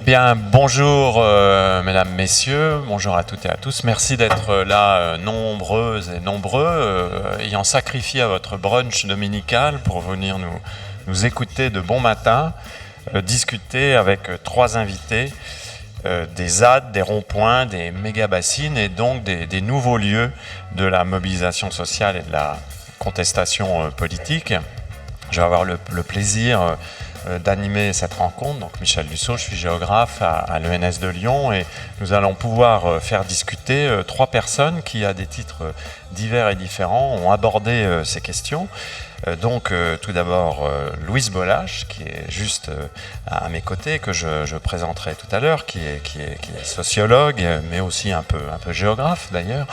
Bien, bonjour mesdames, messieurs, bonjour à toutes et à tous. Merci d'être là nombreuses et nombreux, ayant sacrifié à votre brunch dominical pour venir nous écouter de bon matin, discuter avec trois invités des ZAD, des ronds-points, des méga-bassines et donc des nouveaux lieux de la mobilisation sociale et de la contestation politique. Je vais avoir le plaisir d'animer cette rencontre. Donc Michel Dussault, je suis géographe à l'ENS de Lyon et nous allons pouvoir faire discuter trois personnes qui, à des titres divers et différents, ont abordé ces questions. Donc tout d'abord Louise Bolache, qui est juste à mes côtés, que je présenterai tout à l'heure, qui est sociologue, mais aussi un peu géographe d'ailleurs,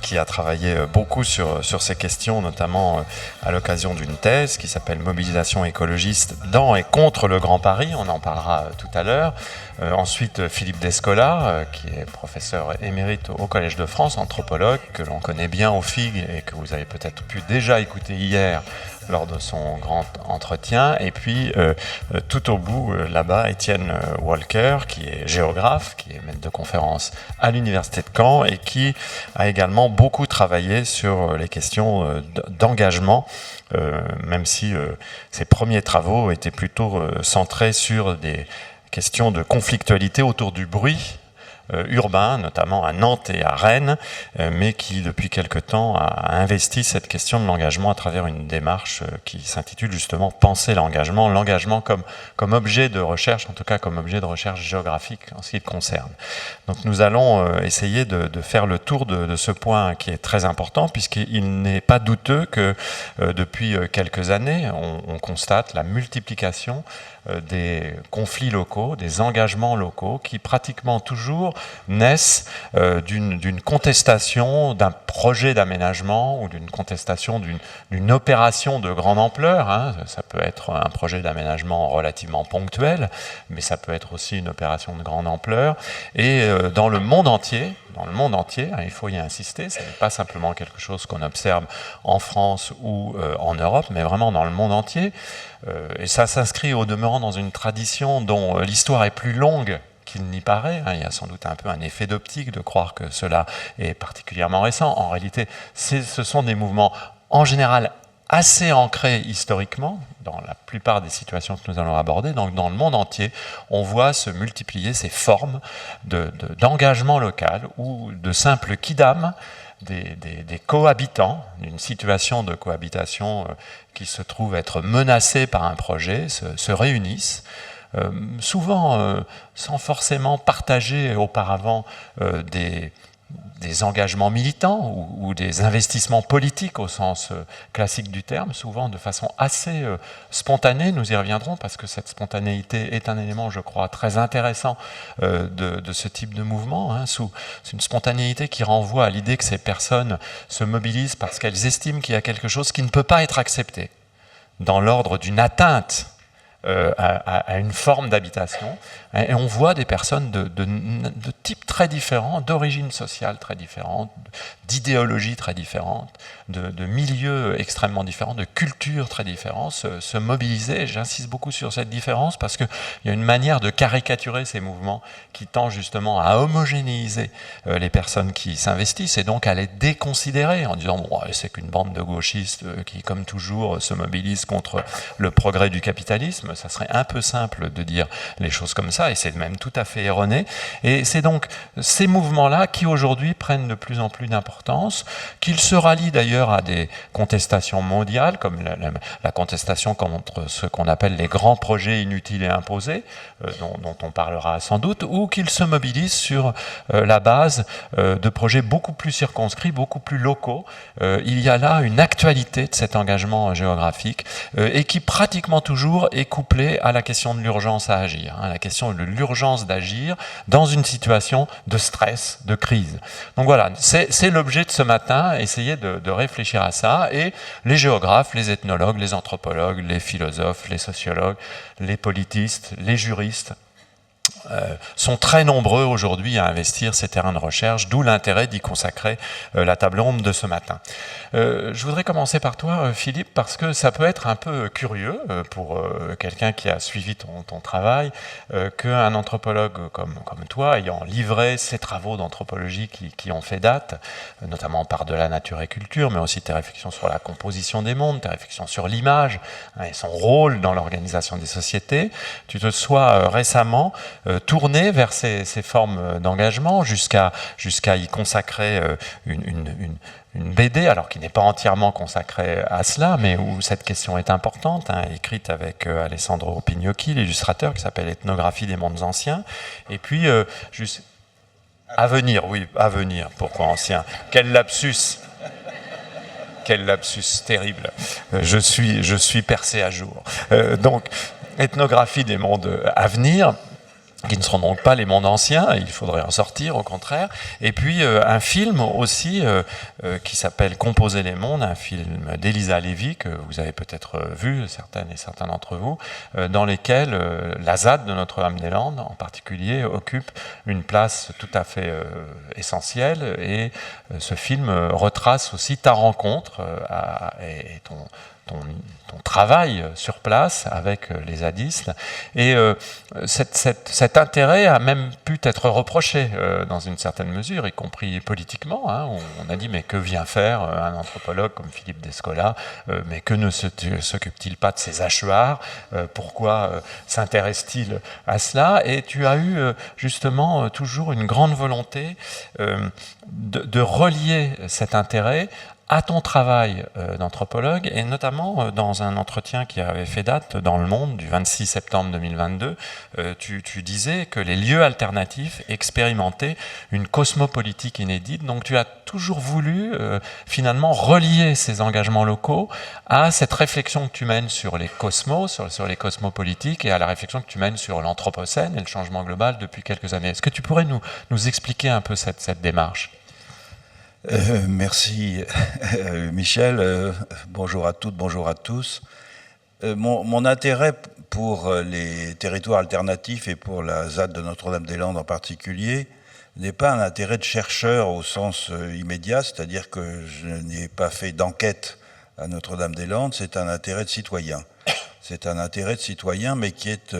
qui a travaillé beaucoup sur ces questions, notamment à l'occasion d'une thèse qui s'appelle Mobilisation écologiste dans et contre le Grand Paris, on en parlera tout à l'heure. Ensuite Philippe Descola, qui est professeur émérite au Collège de France, anthropologue, que l'on connaît bien au FIG et que vous avez peut-être pu déjà écouter hier lors de son grand entretien. Et puis, tout au bout, là-bas, Étienne Walker, qui est géographe, qui est maître de conférence à l'Université de Caen et qui a également beaucoup travaillé sur les questions d'engagement, même si ses premiers travaux étaient plutôt centrés sur des questions de conflictualité autour du bruit urbain, notamment à Nantes et à Rennes, mais qui depuis quelque temps a investi cette question de l'engagement à travers une démarche qui s'intitule justement Penser l'engagement comme objet de recherche, en tout cas comme objet de recherche géographique en ce qui le concerne. Donc nous allons essayer de faire le tour de ce point qui est très important, puisqu'il n'est pas douteux que depuis quelques années, on constate la multiplication des conflits locaux, des engagements locaux qui pratiquement toujours naissent d'une contestation d'un projet d'aménagement ou d'une contestation d'une opération de grande ampleur. Hein. Ça peut être un projet d'aménagement relativement ponctuel, mais ça peut être aussi une opération de grande ampleur. Et dans le monde entier, hein, il faut y insister, ce n'est pas simplement quelque chose qu'on observe en France ou en Europe, mais vraiment dans le monde entier. Et ça s'inscrit au demeurant dans une tradition dont l'histoire est plus longue qu'il n'y paraît. Il y a sans doute un peu un effet d'optique de croire que cela est particulièrement récent. En réalité, ce sont des mouvements en général assez ancrés historiquement, dans la plupart des situations que nous allons aborder. Donc dans le monde entier, on voit se multiplier ces formes d'engagement local ou de simple quidam des cohabitants, d'une situation de cohabitation qui se trouve être menacée par un projet, se réunissent, souvent sans forcément partager auparavant des engagements militants ou des investissements politiques au sens classique du terme, souvent de façon assez spontanée. Nous y reviendrons parce que cette spontanéité est un élément, je crois, très intéressant de ce type de mouvement. Hein. C'est une spontanéité qui renvoie à l'idée que ces personnes se mobilisent parce qu'elles estiment qu'il y a quelque chose qui ne peut pas être accepté dans l'ordre d'une atteinte à une forme d'habitation. Et on voit des personnes de types très différents, d'origines sociales très différentes, d'idéologies très différentes, de milieux extrêmement différents, de cultures très différentes, se mobiliser. J'insiste beaucoup sur cette différence parce qu'il y a une manière de caricaturer ces mouvements qui tend justement à homogénéiser les personnes qui s'investissent et donc à les déconsidérer en disant bon, c'est qu'une bande de gauchistes qui, comme toujours, se mobilisent contre le progrès du capitalisme. Ça serait un peu simple de dire les choses comme ça, et c'est même tout à fait erroné. Et c'est donc ces mouvements-là qui aujourd'hui prennent de plus en plus d'importance, qu'ils se rallient d'ailleurs à des contestations mondiales, comme la contestation contre ce qu'on appelle les grands projets inutiles et imposés, dont on parlera sans doute, ou qu'ils se mobilisent sur la base de projets beaucoup plus circonscrits, beaucoup plus locaux. Il y a là une actualité de cet engagement géographique et qui pratiquement toujours est couplé à la question de l'urgence à agir, hein, la question de l'urgence d'agir dans une situation de stress, de crise. Donc voilà, c'est l'objet de ce matin, essayer de réfléchir à ça, et les géographes, les ethnologues, les anthropologues, les philosophes, les sociologues, les politistes, les juristes, sont très nombreux aujourd'hui à investir ces terrains de recherche, d'où l'intérêt d'y consacrer la table ronde de ce matin. Je voudrais commencer par toi, Philippe, parce que ça peut être un peu curieux pour quelqu'un qui a suivi ton travail, qu'un anthropologue comme toi, ayant livré ses travaux d'anthropologie qui ont fait date, notamment par de la nature et culture, mais aussi tes réflexions sur la composition des mondes, tes réflexions sur l'image et son rôle dans l'organisation des sociétés, tu te sois récemment tourné vers ces formes d'engagement jusqu'à y consacrer une BD, alors qui n'est pas entièrement consacrée à cela, mais où cette question est importante, écrite avec Alessandro Pignocchi, l'illustrateur, qui s'appelle Ethnographie des mondes anciens. Et puis, juste... À venir, oui, à venir, pourquoi ancien? Quel lapsus! Quel lapsus terrible. Je suis percé à jour. Donc, Ethnographie des mondes à venir, qui ne seront donc pas les mondes anciens, il faudrait en sortir au contraire, et puis un film aussi qui s'appelle Composer les mondes, un film d'Elisa Lévy que vous avez peut-être vu, certaines et certains d'entre vous, dans lesquels la ZAD de Notre-Dame-des-Landes en particulier occupe une place tout à fait essentielle, et ce film retrace aussi ta rencontre et ton travail sur place avec les zadistes. Et cet intérêt a même pu être reproché dans une certaine mesure, y compris politiquement. On a dit, mais que vient faire un anthropologue comme Philippe Descola? Mais que ne s'occupe-t-il pas de ces hachoirs? Pourquoi s'intéresse-t-il à cela? Et tu as eu justement toujours une grande volonté de relier cet intérêt à ton travail d'anthropologue, et notamment dans un entretien qui avait fait date dans Le Monde du 26 septembre 2022, tu disais que les lieux alternatifs expérimentaient une cosmopolitique inédite. Donc tu as toujours voulu finalement relier ces engagements locaux à cette réflexion que tu mènes sur les cosmos, sur les cosmopolitiques, et à la réflexion que tu mènes sur l'anthropocène et le changement global depuis quelques années. Est-ce que tu pourrais nous expliquer un peu cette démarche ? Merci Michel, bonjour à toutes, bonjour à tous. Mon intérêt pour les territoires alternatifs et pour la ZAD de Notre-Dame-des-Landes en particulier n'est pas un intérêt de chercheur au sens immédiat, c'est-à-dire que je n'ai pas fait d'enquête à Notre-Dame-des-Landes, c'est un intérêt de citoyen. C'est un intérêt de citoyen, mais qui est,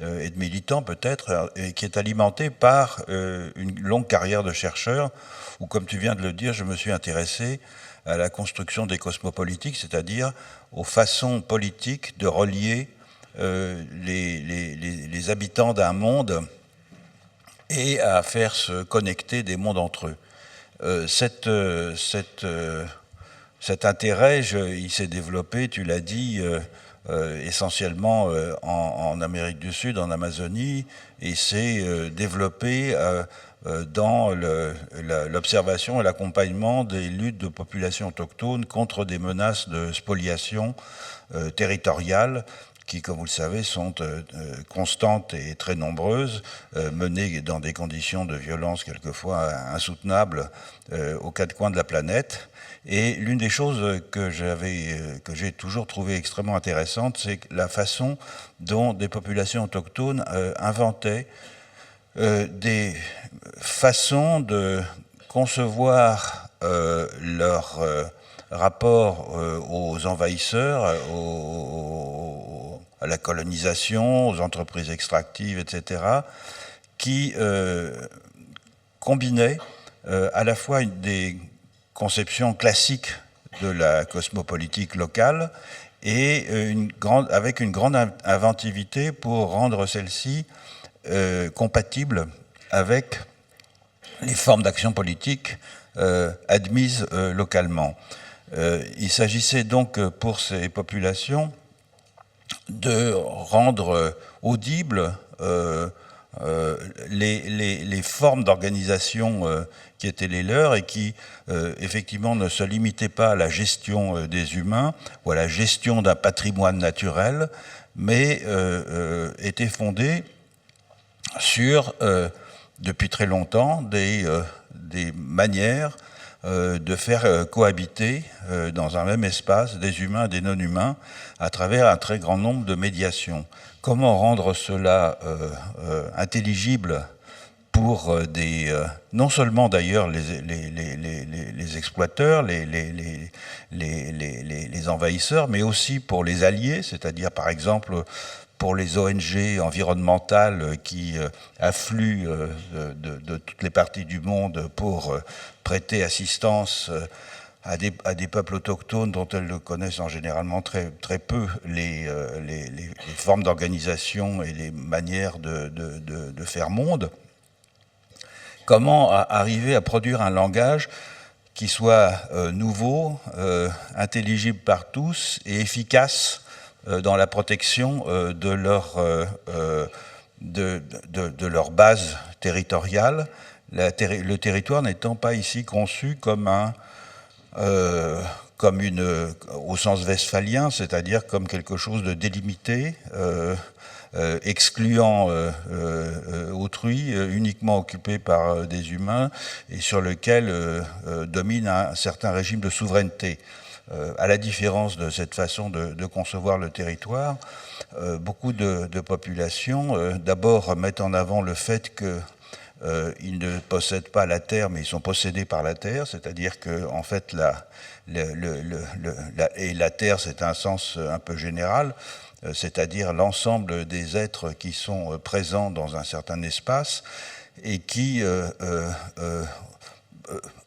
et de militant peut-être, et qui est alimenté par une longue carrière de chercheur, où, comme tu viens de le dire, je me suis intéressé à la construction des cosmopolitiques, c'est-à-dire aux façons politiques de relier les habitants d'un monde et à faire se connecter des mondes entre eux. Cet intérêt, il s'est développé, tu l'as dit, essentiellement en Amérique du Sud, en Amazonie, et s'est développé dans l'observation et l'accompagnement des luttes de populations autochtones contre des menaces de spoliation territoriale qui, comme vous le savez, sont constantes et très nombreuses, menées dans des conditions de violence quelquefois insoutenables aux quatre coins de la planète. Et l'une des choses que j'ai toujours trouvé extrêmement intéressante, c'est la façon dont des populations autochtones inventaient des façons de concevoir leur rapport aux envahisseurs, à la colonisation, aux entreprises extractives, etc., qui combinaient à la fois des conceptions classiques de la cosmopolitique locale et avec une grande inventivité pour rendre celle-ci compatible avec les formes d'action politique admises localement. Il s'agissait donc pour ces populations de rendre audibles les formes d'organisation qui étaient les leurs et qui effectivement ne se limitaient pas à la gestion des humains ou à la gestion d'un patrimoine naturel, mais étaient fondées sur, depuis très longtemps, des manières de faire cohabiter dans un même espace des humains et des non-humains à travers un très grand nombre de médiations. Comment rendre cela intelligible pour non seulement d'ailleurs les exploiteurs, les envahisseurs, mais aussi pour les alliés, c'est-à-dire par exemple pour les ONG environnementales qui affluent de toutes les parties du monde pour prêter assistance à des peuples autochtones dont elles connaissent en généralement très peu les formes d'organisation et les manières de faire monde. Comment arriver à produire un langage qui soit nouveau, intelligible par tous et efficace dans la protection de leur base territoriale, le territoire n'étant pas ici conçu comme au sens westphalien, c'est-à-dire comme quelque chose de délimité, excluant autrui, uniquement occupé par des humains et sur lequel domine un certain régime de souveraineté. À la différence de cette façon de concevoir le territoire, beaucoup de populations d'abord mettent en avant le fait qu'ils ne possèdent pas la terre, mais ils sont possédés par la terre, c'est-à-dire que en fait la terre, c'est un sens un peu général, c'est-à-dire l'ensemble des êtres qui sont présents dans un certain espace et qui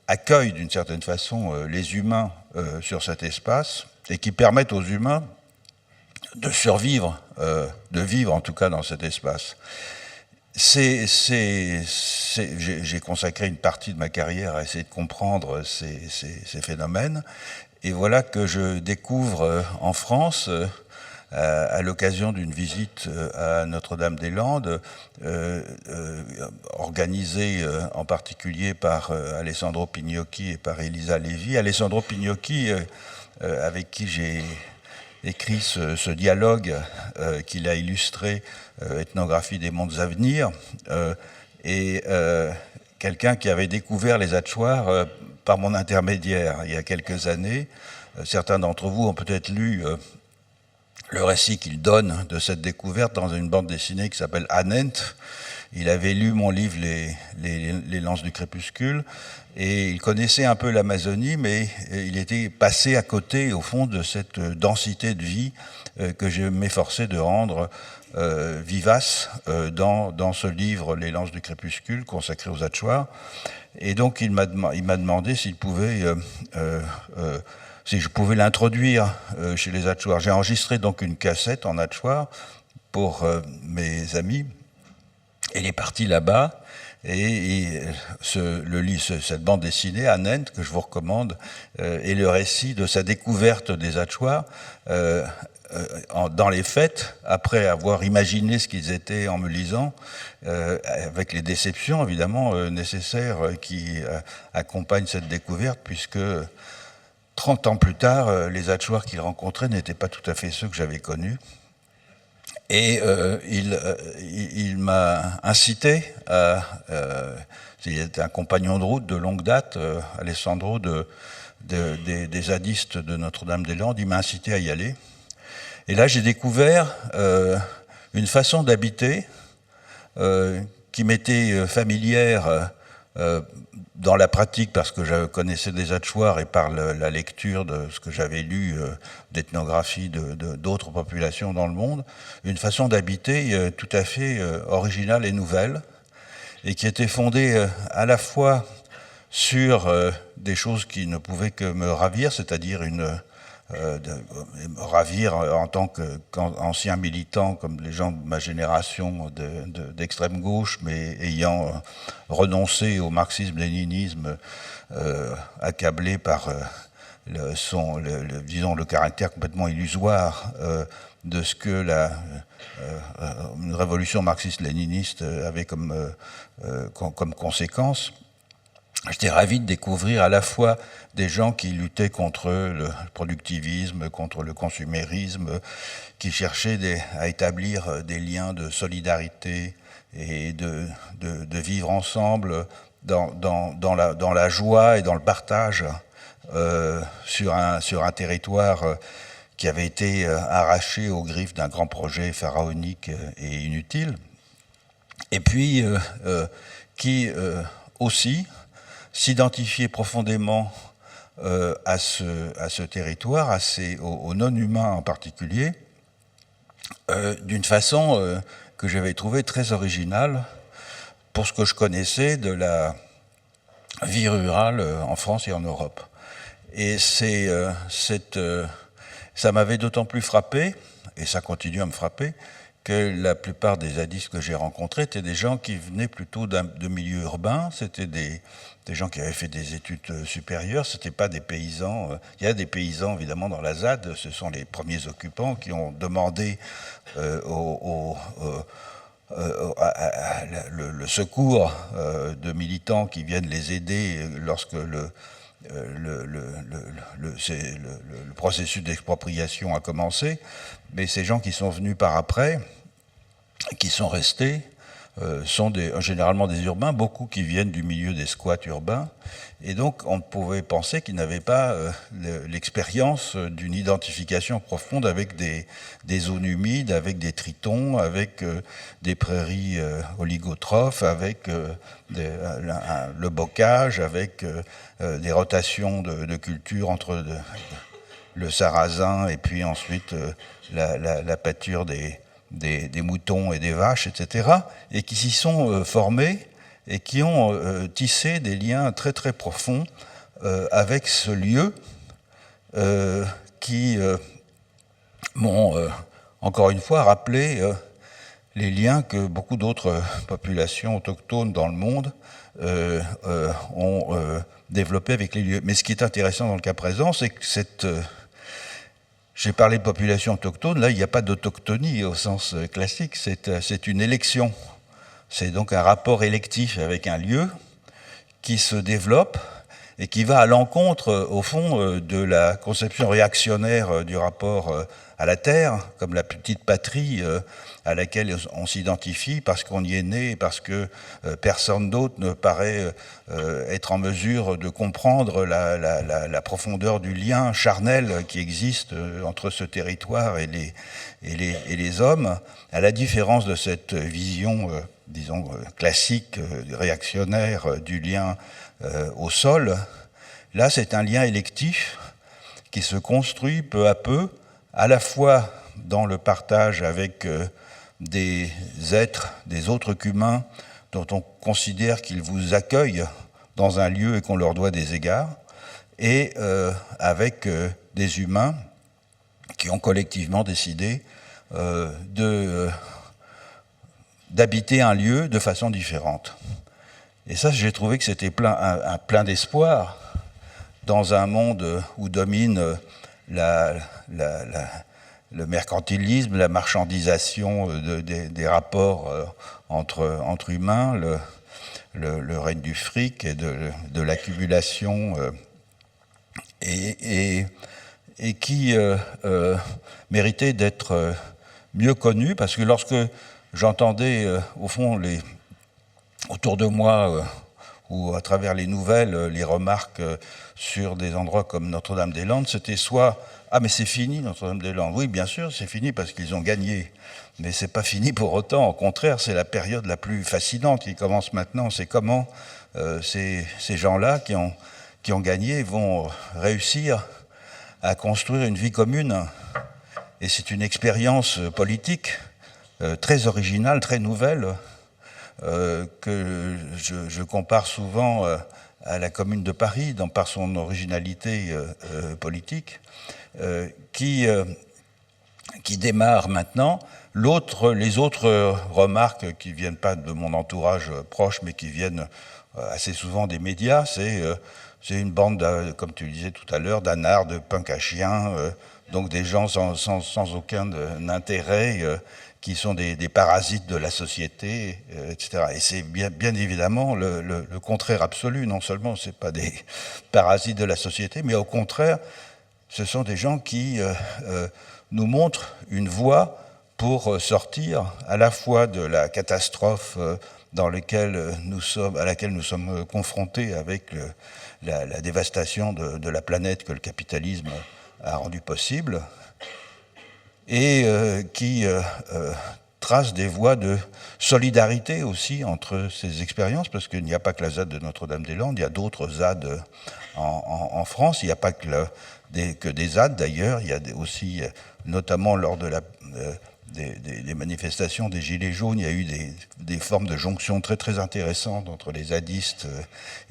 accueillent d'une certaine façon les humains sur cet espace et qui permettent aux humains de survivre, de vivre en tout cas dans cet espace. J'ai consacré une partie de ma carrière à essayer de comprendre ces phénomènes, et voilà que je découvre en France, à l'occasion d'une visite à Notre-Dame-des-Landes, organisée en particulier par Alessandro Pignocchi et par Elisa Lévy. Alessandro Pignocchi, avec qui j'ai écrit ce dialogue qu'il a illustré, Ethnographie des mondes à venir, et quelqu'un qui avait découvert les Achuars par mon intermédiaire il y a quelques années. Certains d'entre vous ont peut-être lu le récit qu'il donne de cette découverte dans une bande dessinée qui s'appelle Anent. Il avait lu mon livre Les Lances du Crépuscule, et il connaissait un peu l'Amazonie, mais il était passé à côté, au fond, de cette densité de vie que je m'efforçais de rendre vivace dans ce livre Les Lances du Crépuscule, consacré aux Achuars. Et donc il m'a demandé s'il pouvait... si je pouvais l'introduire chez les Achuars. J'ai enregistré donc une cassette en Achuar pour mes amis. Et il est parti là-bas, et cette bande dessinée, Anent, que je vous recommande, est le récit de sa découverte des Achuars dans les fêtes, après avoir imaginé ce qu'ils étaient en me lisant, avec les déceptions évidemment nécessaires qui accompagnent cette découverte, puisque 30 ans plus tard, les Achuars qu'il rencontrait n'étaient pas tout à fait ceux que j'avais connus. Et il m'a incité il était un compagnon de route de longue date, Alessandro, des zadistes de Notre-Dame-des-Landes, il m'a incité à y aller. Et là, j'ai découvert une façon d'habiter qui m'était familière dans la pratique, parce que je connaissais des Achuars et par la lecture de ce que j'avais lu d'ethnographie d'autres populations dans le monde, une façon d'habiter tout à fait originale et nouvelle, et qui était fondée à la fois sur des choses qui ne pouvaient que me ravir, c'est-à-dire me ravir en tant qu'ancien militant, comme les gens de ma génération d'extrême gauche, mais ayant renoncé au marxisme-léninisme, accablé par disons, le caractère complètement illusoire de ce que une révolution marxiste-léniniste avait comme conséquence. J'étais ravi de découvrir à la fois des gens qui luttaient contre le productivisme, contre le consumérisme, qui cherchaient à établir des liens de solidarité et de vivre ensemble dans la joie et dans le partage sur un territoire qui avait été arraché aux griffes d'un grand projet pharaonique et inutile, et puis qui aussi s'identifiait profondément à ce territoire, aux non-humains en particulier, d'une façon que j'avais trouvée très originale pour ce que je connaissais de la vie rurale en France et en Europe. Et ça m'avait d'autant plus frappé, et ça continue à me frapper, que la plupart des zadistes que j'ai rencontrés étaient des gens qui venaient plutôt de milieux urbains, c'était des gens qui avaient fait des études supérieures, c'était pas des paysans. Il y a des paysans évidemment dans la ZAD, ce sont les premiers occupants qui ont demandé le secours de militants qui viennent les aider lorsque le processus d'expropriation a commencé, mais ces gens qui sont venus par après, qui sont restés, sont généralement des urbains, beaucoup qui viennent du milieu des squats urbains, et donc on pouvait penser qu'ils n'avaient pas l'expérience d'une identification profonde avec des zones humides, avec des tritons, avec des prairies oligotrophes, avec le bocage, avec des rotations de cultures entre le sarrasin et puis ensuite la pâture des moutons et des vaches, etc., et qui s'y sont formés et qui ont tissé des liens très très profonds avec ce lieu qui m'ont encore une fois rappelé les liens que beaucoup d'autres populations autochtones dans le monde ont développés avec les lieux. Mais ce qui est intéressant dans le cas présent, c'est que j'ai parlé de population autochtone, là il n'y a pas d'autochtonie au sens classique, c'est une élection. C'est donc un rapport électif avec un lieu qui se développe et qui va à l'encontre, au fond, de la conception réactionnaire du rapport à la terre, comme la petite patrie à laquelle on s'identifie parce qu'on y est né, parce que personne d'autre ne paraît être en mesure de comprendre la profondeur du lien charnel qui existe entre ce territoire et les hommes, à la différence de cette vision, disons, classique, réactionnaire du lien au sol. Là, c'est un lien électif qui se construit peu à peu, à la fois dans le partage avec des êtres, des autres qu'humains, dont on considère qu'ils vous accueillent dans un lieu et qu'on leur doit des égards, et avec des humains qui ont collectivement décidé d'habiter un lieu de façon différente. Et ça, j'ai trouvé que c'était plein d'espoir dans un monde où domine le mercantilisme, la marchandisation des rapports entre humains, le règne du fric et de l'accumulation, et qui méritait d'être mieux connu, parce que lorsque j'entendais, au fond, autour de moi, ou à travers les nouvelles, les remarques sur des endroits comme Notre-Dame-des-Landes, c'était soit « Ah, mais c'est fini, Notre-Dame-des-Landes ». Oui, bien sûr, c'est fini parce qu'ils ont gagné. Mais c'est pas fini pour autant. Au contraire, c'est la période la plus fascinante qui commence maintenant. C'est comment ces gens-là qui ont gagné vont réussir à construire une vie commune. Et c'est une expérience politique très originale, très nouvelle, que je compare souvent à la Commune de Paris, par son originalité politique, qui démarre maintenant. Les autres remarques qui ne viennent pas de mon entourage proche, mais qui viennent assez souvent des médias, c'est une bande, comme tu le disais tout à l'heure, d'anards, de punk à chiens, donc des gens sans aucun intérêt, qui sont des parasites de la société, etc. Et c'est bien évidemment le contraire absolu. Non seulement ce n'est pas des parasites de la société, mais au contraire, ce sont des gens qui nous montrent une voie pour sortir à la fois de la catastrophe à laquelle nous sommes confrontés avec la dévastation de la planète que le capitalisme a rendu possible, et qui trace des voies de solidarité aussi entre ces expériences, parce qu'il n'y a pas que la ZAD de Notre-Dame-des-Landes, il y a d'autres ZAD en France, il n'y a pas que des ZAD d'ailleurs, il y a aussi, notamment lors de des manifestations des Gilets jaunes, il y a eu des formes de jonction très très intéressantes entre les zadistes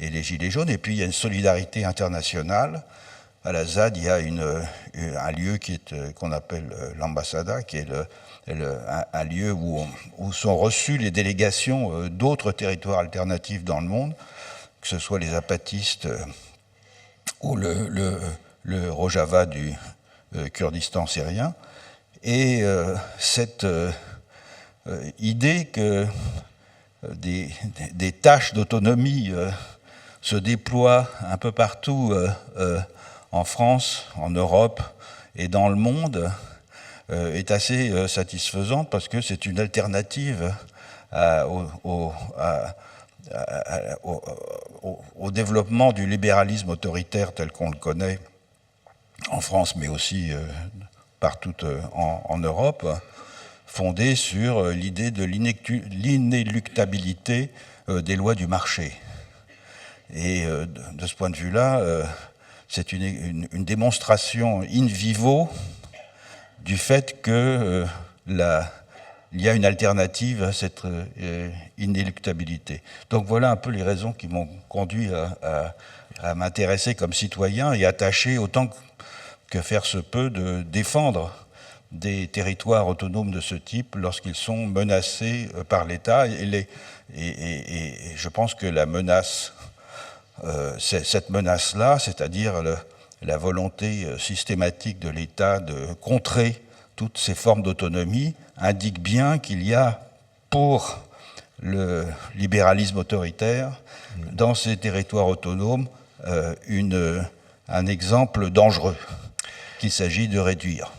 et les Gilets jaunes, et puis il y a une solidarité internationale. À la ZAD, il y a un lieu qu'on appelle l'ambassada, qui est un lieu où sont reçues les délégations d'autres territoires alternatifs dans le monde, que ce soit les apatistes ou le Rojava du Kurdistan syrien. Et cette idée que des tâches d'autonomie se déploient un peu partout en France, en Europe et dans le monde est assez satisfaisante, parce que c'est une alternative au développement du libéralisme autoritaire tel qu'on le connaît en France, mais aussi partout en Europe, fondé sur l'idée de l'inéluctabilité des lois du marché. Et de ce point de vue-là, c'est une démonstration in vivo du fait que il y a une alternative à cette inéluctabilité. Donc voilà un peu les raisons qui m'ont conduit à m'intéresser comme citoyen et attaché autant que faire se peut de défendre des territoires autonomes de ce type lorsqu'ils sont menacés par l'État. Et je pense que la menace, cette menace-là, c'est-à-dire la volonté systématique de l'État de contrer toutes ces formes d'autonomie, indique bien qu'il y a pour le libéralisme autoritaire, dans ces territoires autonomes, un exemple dangereux qu'il s'agit de réduire.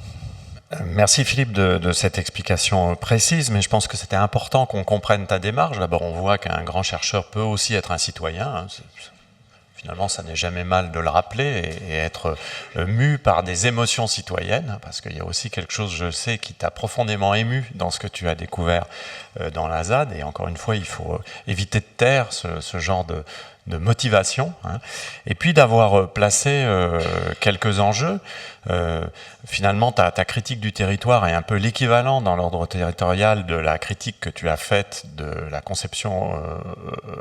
Merci Philippe de cette explication précise, mais je pense que c'était important qu'on comprenne ta démarche. D'abord, on voit qu'un grand chercheur peut aussi être un citoyen. Hein. Finalement, ça n'est jamais mal de le rappeler et être mu par des émotions citoyennes, parce qu'il y a aussi quelque chose, je sais, qui t'a profondément ému dans ce que tu as découvert dans la ZAD. Et encore une fois, il faut éviter de taire ce genre de motivation, hein. Et puis d'avoir placé quelques enjeux. Finalement, ta critique du territoire est un peu l'équivalent dans l'ordre territorial de la critique que tu as faite de la conception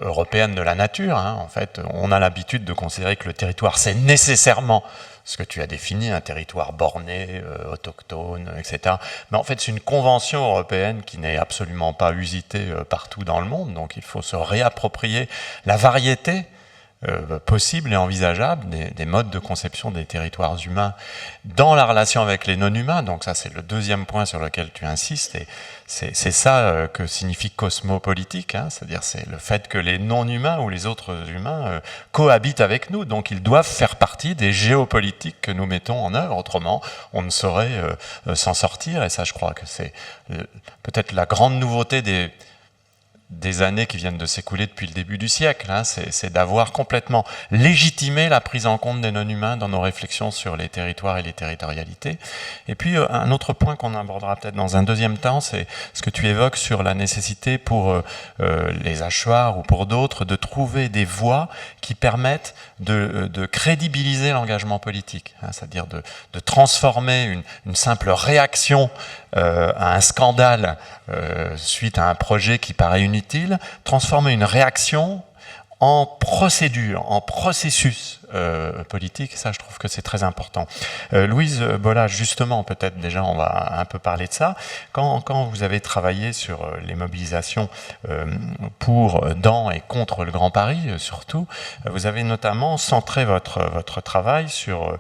européenne de la nature, hein. En fait, on a l'habitude de considérer que le territoire, c'est nécessairement ce que tu as défini, un territoire borné, autochtone, etc. Mais en fait, c'est une convention européenne qui n'est absolument pas usitée partout dans le monde. Donc, il faut se réapproprier la variété possible et envisageable des modes de conception des territoires humains dans la relation avec les non-humains. Donc ça, c'est le deuxième point sur lequel tu insistes, et c'est ça que signifie cosmopolitique, hein. C'est-à-dire c'est le fait que les non-humains ou les autres humains cohabitent avec nous, donc ils doivent faire partie des géopolitiques que nous mettons en œuvre, autrement on ne saurait s'en sortir. Et ça, je crois que c'est peut-être la grande nouveauté des années qui viennent de s'écouler depuis le début du siècle, hein, c'est d'avoir complètement légitimé la prise en compte des non-humains dans nos réflexions sur les territoires et les territorialités. Et puis un autre point qu'on abordera peut-être dans un deuxième temps, c'est ce que tu évoques sur la nécessité pour les hachoirs ou pour d'autres de trouver des voies qui permettent de crédibiliser l'engagement politique, hein, c'est-à-dire de transformer une simple réaction à un scandale suite à un projet qui paraît inutile, transformer une réaction en procédure, en processus politique. Ça, je trouve que c'est très important. Louise Bolla, justement, peut-être déjà on va un peu parler de ça. Quand vous avez travaillé sur les mobilisations dans et contre le Grand Paris, surtout, vous avez notamment centré votre travail sur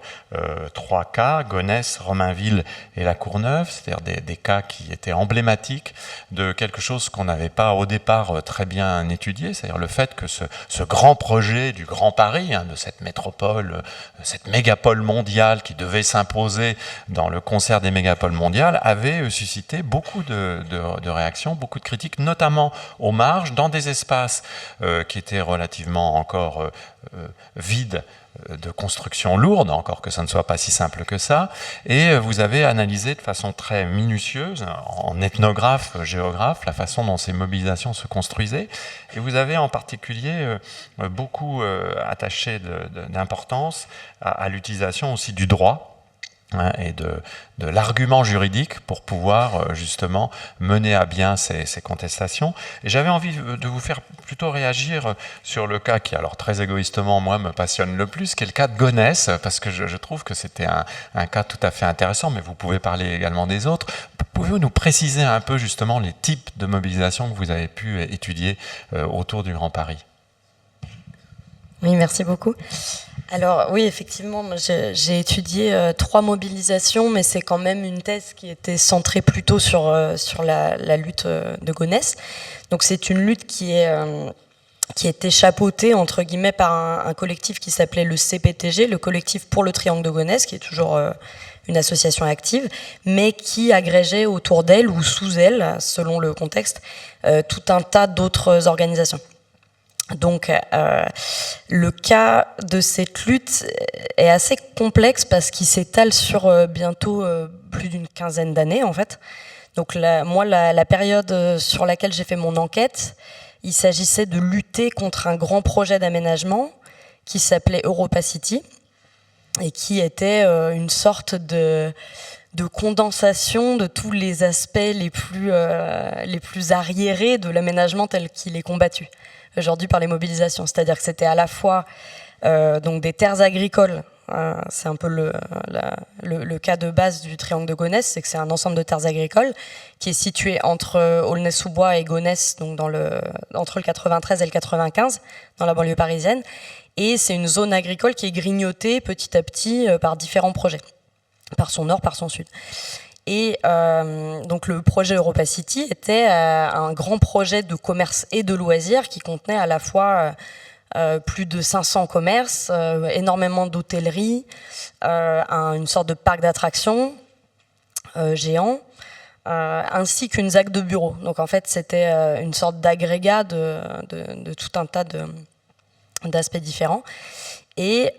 3 cas, Gonesse, Romainville et La Courneuve, c'est-à-dire des cas qui étaient emblématiques de quelque chose qu'on n'avait pas au départ très bien étudié, c'est-à-dire le fait que ce grand projet du Grand Paris, hein, de cette métropole métropole, cette mégapole mondiale qui devait s'imposer dans le concert des mégapoles mondiales, avait suscité beaucoup de réactions, beaucoup de critiques, notamment aux marges, dans des espaces qui étaient relativement encore vides de construction lourde, encore que ça ne soit pas si simple que ça, et vous avez analysé de façon très minutieuse, en ethnographe, géographe, la façon dont ces mobilisations se construisaient, et vous avez en particulier beaucoup attaché d'importance à l'utilisation aussi du droit, et de l'argument juridique pour pouvoir justement mener à bien ces contestations. Et j'avais envie de vous faire plutôt réagir sur le cas qui, alors très égoïstement, moi, me passionne le plus, qui est le cas de Gonesse, parce que je trouve que c'était un cas tout à fait intéressant, mais vous pouvez parler également des autres. Pouvez-vous nous préciser un peu justement les types de mobilisation que vous avez pu étudier autour du Grand Paris ? Oui, merci beaucoup. Alors oui, effectivement, j'ai étudié 3 mobilisations, mais c'est quand même une thèse qui était centrée plutôt sur la lutte de Gonesse. Donc c'est une lutte qui était chapeautée, entre guillemets, par un collectif qui s'appelait le CPTG, le collectif pour le Triangle de Gonesse, qui est toujours une association active, mais qui agrégeait autour d'elle ou sous elle, selon le contexte, tout un tas d'autres organisations. Donc, le cas de cette lutte est assez complexe parce qu'il s'étale sur bientôt plus d'une quinzaine d'années, en fait. Donc, la période sur laquelle j'ai fait mon enquête, il s'agissait de lutter contre un grand projet d'aménagement qui s'appelait Europa City et qui était une sorte de condensation de tous les aspects les plus arriérés de l'aménagement tel qu'il est combattu aujourd'hui par les mobilisations. C'est-à-dire que c'était à la fois donc des terres agricoles, c'est un peu le cas de base du triangle de Gonesse, c'est que c'est un ensemble de terres agricoles qui est situé entre Aulnay-sous-Bois et Gonesse, donc entre le 93 et le 95, dans la banlieue parisienne. Et c'est une zone agricole qui est grignotée petit à petit par différents projets, par son nord, par son sud. Et donc le projet Europa City était un grand projet de commerce et de loisirs qui contenait à la fois plus de 500 commerces, énormément d'hôtellerie, une sorte de parc d'attractions géant, ainsi qu'une ZAC de bureaux. Donc en fait c'était une sorte d'agrégat de tout un tas d'aspects différents. Et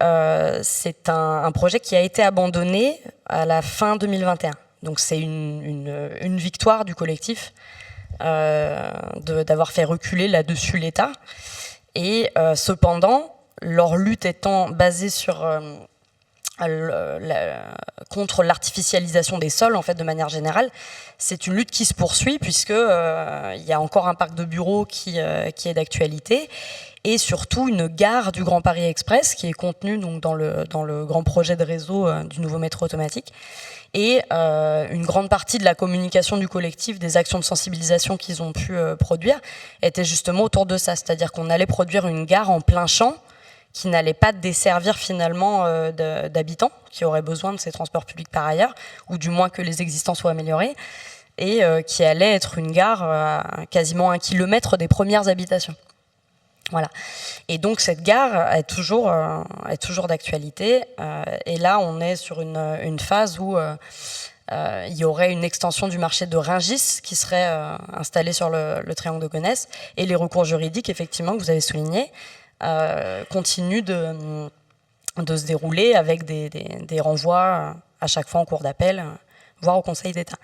c'est un projet qui a été abandonné à la fin 2021. Donc c'est une victoire du collectif d'avoir fait reculer là-dessus l'État. Et cependant, leur lutte étant basée sur contre l'artificialisation des sols, en fait, de manière générale, c'est une lutte qui se poursuit puisque il y a encore un parc de bureaux qui est d'actualité. Et surtout une gare du Grand Paris Express qui est contenue donc dans le grand projet de réseau du nouveau métro automatique. Et une grande partie de la communication du collectif, des actions de sensibilisation qu'ils ont pu produire, était justement autour de ça. C'est-à-dire qu'on allait produire une gare en plein champ qui n'allait pas desservir finalement d'habitants qui auraient besoin de ces transports publics par ailleurs, ou du moins que les existants soient améliorés, et qui allait être une gare à quasiment 1 kilomètre des premières habitations. Voilà. Et donc cette gare est toujours d'actualité. Et là, on est sur une phase où il y aurait une extension du marché de Rungis qui serait installé sur le triangle de Gonesse. Et les recours juridiques, effectivement, que vous avez soulignés, continuent de se dérouler avec des renvois à chaque fois en cour d'appel, voire au Conseil d'État.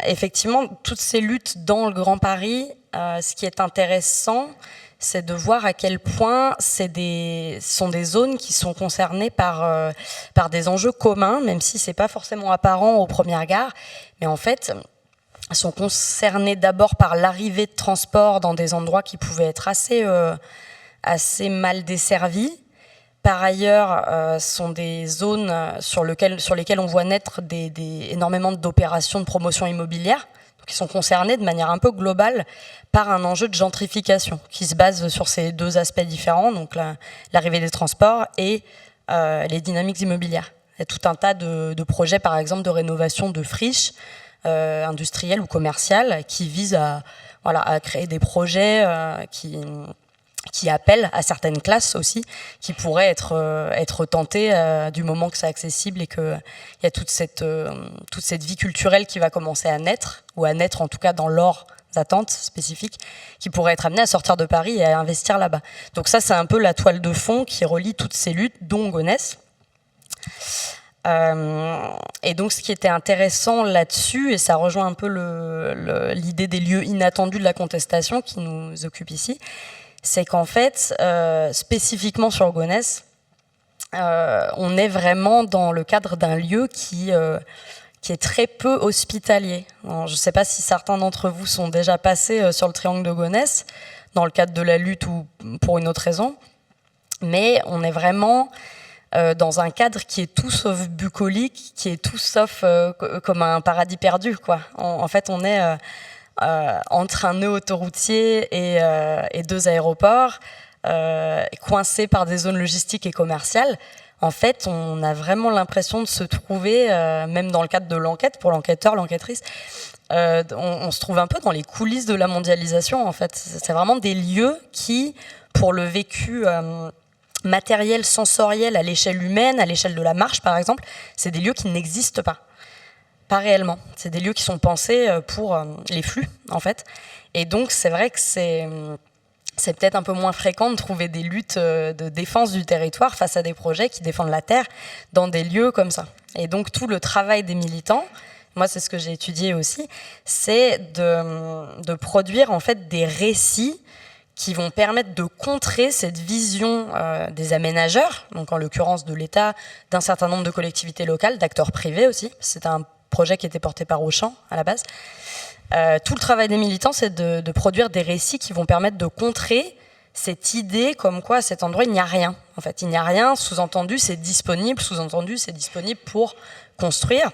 Effectivement, toutes ces luttes dans le Grand Paris, ce qui est intéressant, c'est de voir à quel point sont des zones qui sont concernées par des enjeux communs, même si c'est pas forcément apparent aux premières gares, mais en fait sont concernées d'abord par l'arrivée de transports dans des endroits qui pouvaient être assez mal desservis. Par ailleurs, sont des zones sur lesquelles on voit naître énormément d'opérations de promotion immobilière, qui sont concernées de manière un peu globale par un enjeu de gentrification qui se base sur ces deux aspects différents, donc l'arrivée des transports et les dynamiques immobilières. Il y a tout un tas de projets, par exemple, de rénovation de friches industrielles ou commerciales qui visent à créer des projets qui qui appelle à certaines classes aussi, qui pourraient être tentées du moment que c'est accessible et qu'il y a toute cette vie culturelle qui va commencer à naître, ou à naître en tout cas dans leurs attentes spécifiques, qui pourraient être amenées à sortir de Paris et à investir là-bas. Donc ça, c'est un peu la toile de fond qui relie toutes ces luttes, dont Gonesse. Et donc ce qui était intéressant là-dessus, et ça rejoint un peu l'idée des lieux inattendus de la contestation qui nous occupe ici, c'est qu'en fait, spécifiquement sur Gonesse, on est vraiment dans le cadre d'un lieu qui est très peu hospitalier. Alors, je ne sais pas si certains d'entre vous sont déjà passés sur le triangle de Gonesse, dans le cadre de la lutte ou pour une autre raison, mais on est vraiment dans un cadre qui est tout sauf bucolique, qui est tout sauf comme un paradis perdu, quoi. En fait, on est entre un nœud autoroutier et 2 aéroports, coincés par des zones logistiques et commerciales. En fait, on a vraiment l'impression de se trouver, même dans le cadre de l'enquête, pour l'enquêteur, l'enquêtrice, on se trouve un peu dans les coulisses de la mondialisation, en fait. C'est vraiment des lieux qui, pour le vécu matériel, sensoriel, à l'échelle humaine, à l'échelle de la marche, par exemple, c'est des lieux qui n'existent pas. Pas réellement. C'est des lieux qui sont pensés pour les flux, en fait. Et donc, c'est vrai que c'est peut-être un peu moins fréquent de trouver des luttes de défense du territoire face à des projets qui défendent la terre dans des lieux comme ça. Et donc, tout le travail des militants, moi, c'est ce que j'ai étudié aussi, c'est de produire, en fait, des récits qui vont permettre de contrer cette vision des aménageurs, donc en l'occurrence de l'État, d'un certain nombre de collectivités locales, d'acteurs privés aussi. C'est un projet qui était porté par Auchan à la base. Tout le travail des militants, c'est de produire des récits qui vont permettre de contrer cette idée comme quoi à cet endroit, il n'y a rien. En fait, il n'y a rien, sous-entendu, c'est disponible, sous-entendu, c'est disponible pour construire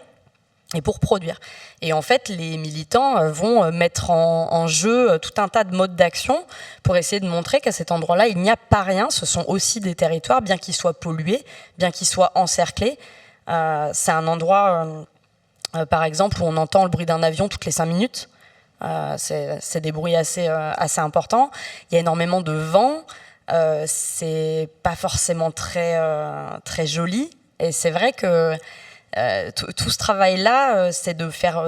et pour produire. Et en fait, les militants vont mettre en jeu tout un tas de modes d'action pour essayer de montrer qu'à cet endroit-là, il n'y a pas rien. Ce sont aussi des territoires, bien qu'ils soient pollués, bien qu'ils soient encerclés. C'est un endroit, par exemple, où on entend le bruit d'un avion toutes les 5 minutes. C'est des bruits assez importants. Il y a énormément de vent. C'est pas forcément très joli. Et c'est vrai que tout ce travail-là, c'est de faire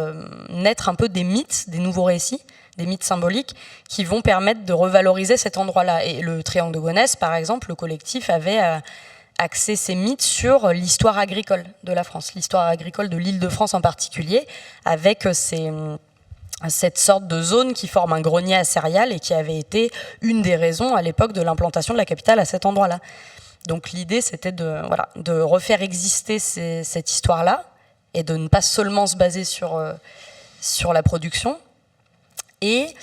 naître un peu des mythes, des nouveaux récits, des mythes symboliques qui vont permettre de revaloriser cet endroit-là. Et le Triangle de Gonesse, par exemple, le collectif avait axé ses mythes sur l'histoire agricole de la France, l'histoire agricole de l'Île-de-France en particulier, avec cette sorte de zone qui forme un grenier à céréales et qui avait été une des raisons à l'époque de l'implantation de la capitale à cet endroit-là. Donc l'idée, c'était de refaire exister cette histoire-là et de ne pas seulement se baser sur la production et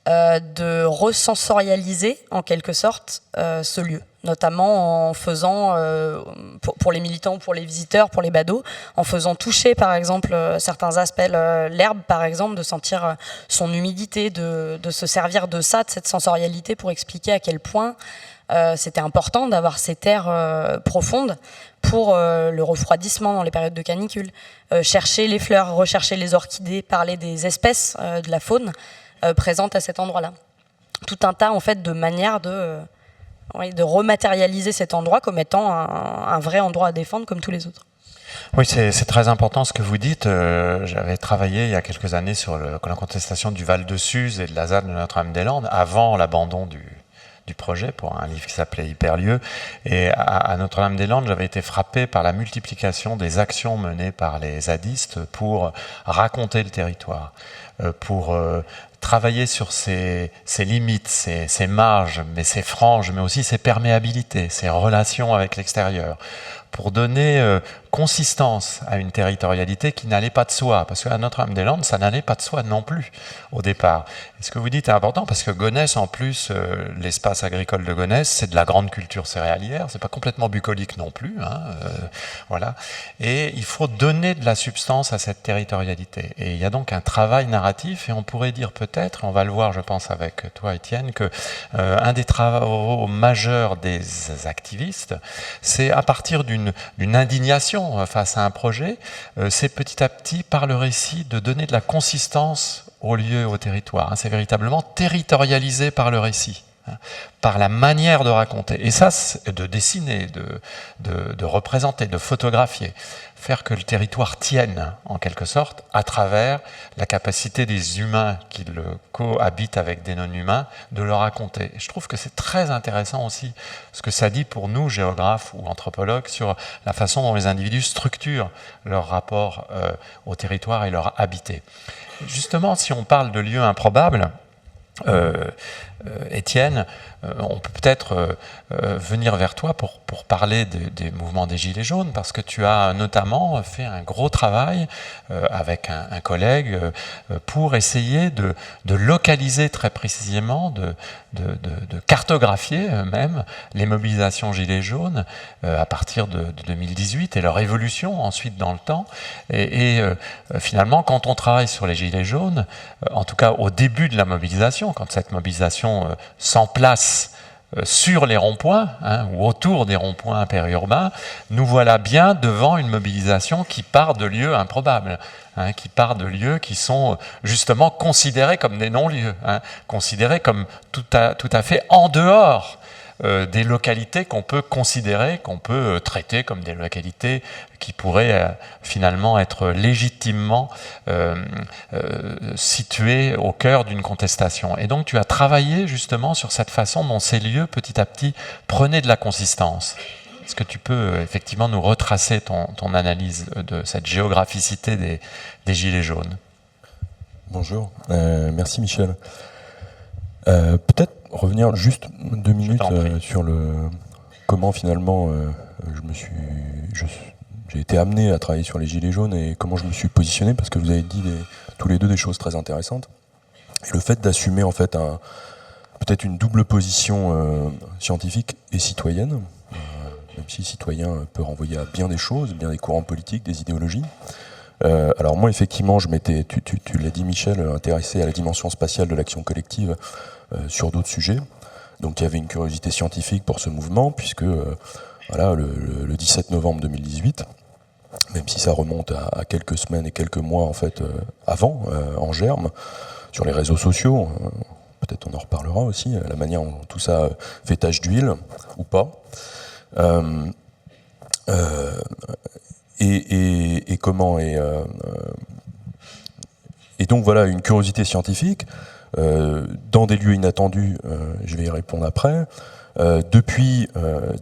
de resensorialiser en quelque sorte ce lieu, notamment en faisant, pour les militants ou pour les visiteurs, pour les badauds, en faisant toucher par exemple certains aspects, l'herbe par exemple, de sentir son humidité, de se servir de ça, de cette sensorialité pour expliquer à quel point c'était important d'avoir ces terres profondes pour le refroidissement dans les périodes de canicule. Chercher les fleurs, rechercher les orchidées, parler des espèces de la faune présentes à cet endroit-là. Tout un tas en fait de manières de rematérialiser cet endroit comme étant un vrai endroit à défendre comme tous les autres. Oui, c'est très important ce que vous dites. J'avais travaillé il y a quelques années sur la contestation du Val de Suse et de la ZAD de Notre-Dame-des-Landes avant l'abandon du projet pour un livre qui s'appelait Hyperlieu. Et à Notre-Dame-des-Landes, j'avais été frappé par la multiplication des actions menées par les zadistes pour raconter le territoire, pour travailler sur ses limites, ses marges, mais ses franges, mais aussi ses perméabilités, ses relations avec l'extérieur, pour donner consistance à une territorialité qui n'allait pas de soi, parce qu'à Notre-Dame-des-Landes, ça n'allait pas de soi non plus au départ. Et ce que vous dites est important, parce que Gonesse, en plus, l'espace agricole de Gonesse, c'est de la grande culture céréalière, c'est pas complètement bucolique non plus, voilà. Et il faut donner de la substance à cette territorialité. Et il y a donc un travail narratif, et on pourrait dire peut-être, on va le voir, je pense, avec toi, Étienne, que un des travaux majeurs des activistes, c'est à partir d'une indignation face à un projet, c'est petit à petit, par le récit, de donner de la consistance au lieu, au territoire. C'est véritablement territorialisé par le récit. par la manière de raconter. Et ça, de dessiner, de représenter, de photographier, faire que le territoire tienne, en quelque sorte, à travers la capacité des humains qui le cohabitent avec des non-humains, de le raconter. Et je trouve que c'est très intéressant aussi ce que ça dit pour nous, géographes ou anthropologues, sur la façon dont les individus structurent leur rapport au territoire et leur habité. Justement, si on parle de lieux improbables, Étienne, on peut peut-être venir vers toi pour parler des mouvements des Gilets jaunes, parce que tu as notamment fait un gros travail avec un collègue pour essayer de localiser très précisément, de cartographier même les mobilisations Gilets jaunes à partir de 2018 et leur évolution ensuite dans le temps. Et finalement, quand on travaille sur les Gilets jaunes, en tout cas au début de la mobilisation, quand cette mobilisation s'emplace sur les ronds-points ou autour des ronds-points périurbains, nous voilà bien devant une mobilisation qui part de lieux improbables, qui part de lieux qui sont justement considérés comme des non-lieux, considérés comme tout à fait en dehors des localités qu'on peut considérer, qu'on peut traiter comme des localités qui pourraient finalement être légitimement situées au cœur d'une contestation. Et donc tu as travaillé justement sur cette façon dont ces lieux, petit à petit, prenaient de la consistance. Est-ce que tu peux effectivement nous retracer ton analyse de cette géographicité des Gilets jaunes ? Bonjour, merci Michel. Peut-être revenir juste 2 minutes sur comment finalement j'ai été amené à travailler sur les Gilets jaunes et comment je me suis positionné, parce que vous avez dit tous les deux des choses très intéressantes. Et le fait d'assumer en fait peut-être une double position scientifique et citoyenne, même si citoyen peut renvoyer à bien des choses, bien des courants politiques, des idéologies. Alors moi effectivement je m'étais, tu l'as dit Michel, intéressé à la dimension spatiale de l'action collective sur d'autres sujets. Donc il y avait une curiosité scientifique pour ce mouvement, puisque voilà, le 17 novembre 2018, même si ça remonte à quelques semaines et quelques mois en fait avant, en germe, sur les réseaux sociaux, peut-être on en reparlera aussi, la manière dont tout ça fait tache d'huile ou pas. Et comment et donc voilà, une curiosité scientifique dans des lieux inattendus, je vais y répondre après, depuis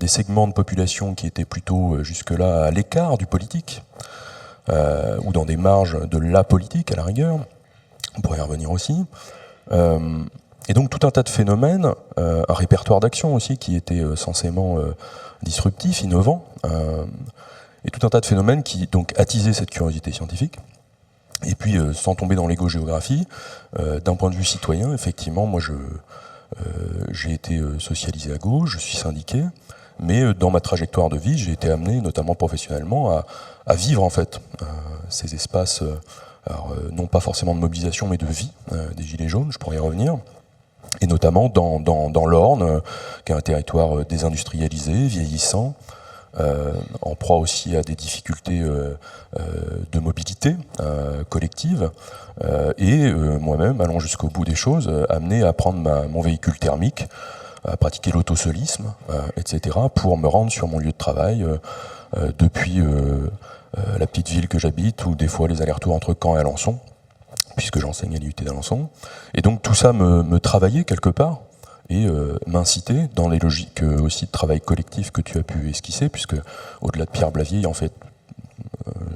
des segments de population qui étaient plutôt jusque-là à l'écart du politique, ou dans des marges de la politique à la rigueur, on pourrait y revenir aussi, et donc tout un tas de phénomènes, un répertoire d'action aussi qui était censément disruptif, innovant, et tout un tas de phénomènes qui donc attisaient cette curiosité scientifique. Et puis, sans tomber dans l'égo-géographie, d'un point de vue citoyen, effectivement, moi j'ai été socialisé à gauche, je suis syndiqué, mais dans ma trajectoire de vie, j'ai été amené, notamment professionnellement, à vivre en fait ces espaces, alors, non pas forcément de mobilisation, mais de vie des Gilets jaunes, je pourrais y revenir, et notamment dans l'Orne, qui est un territoire désindustrialisé, vieillissant, en proie aussi à des difficultés de mobilité collective, et moi-même, allant jusqu'au bout des choses, amené à prendre mon véhicule thermique, à pratiquer l'autosolisme, etc., pour me rendre sur mon lieu de travail depuis la petite ville que j'habite, ou des fois les allers-retours entre Caen et Alençon, puisque j'enseigne à l'IUT d'Alençon. Et donc tout ça me travaillait quelque part, et m'inciter dans les logiques aussi de travail collectif que tu as pu esquisser, puisque au-delà de Pierre Blavier, en fait,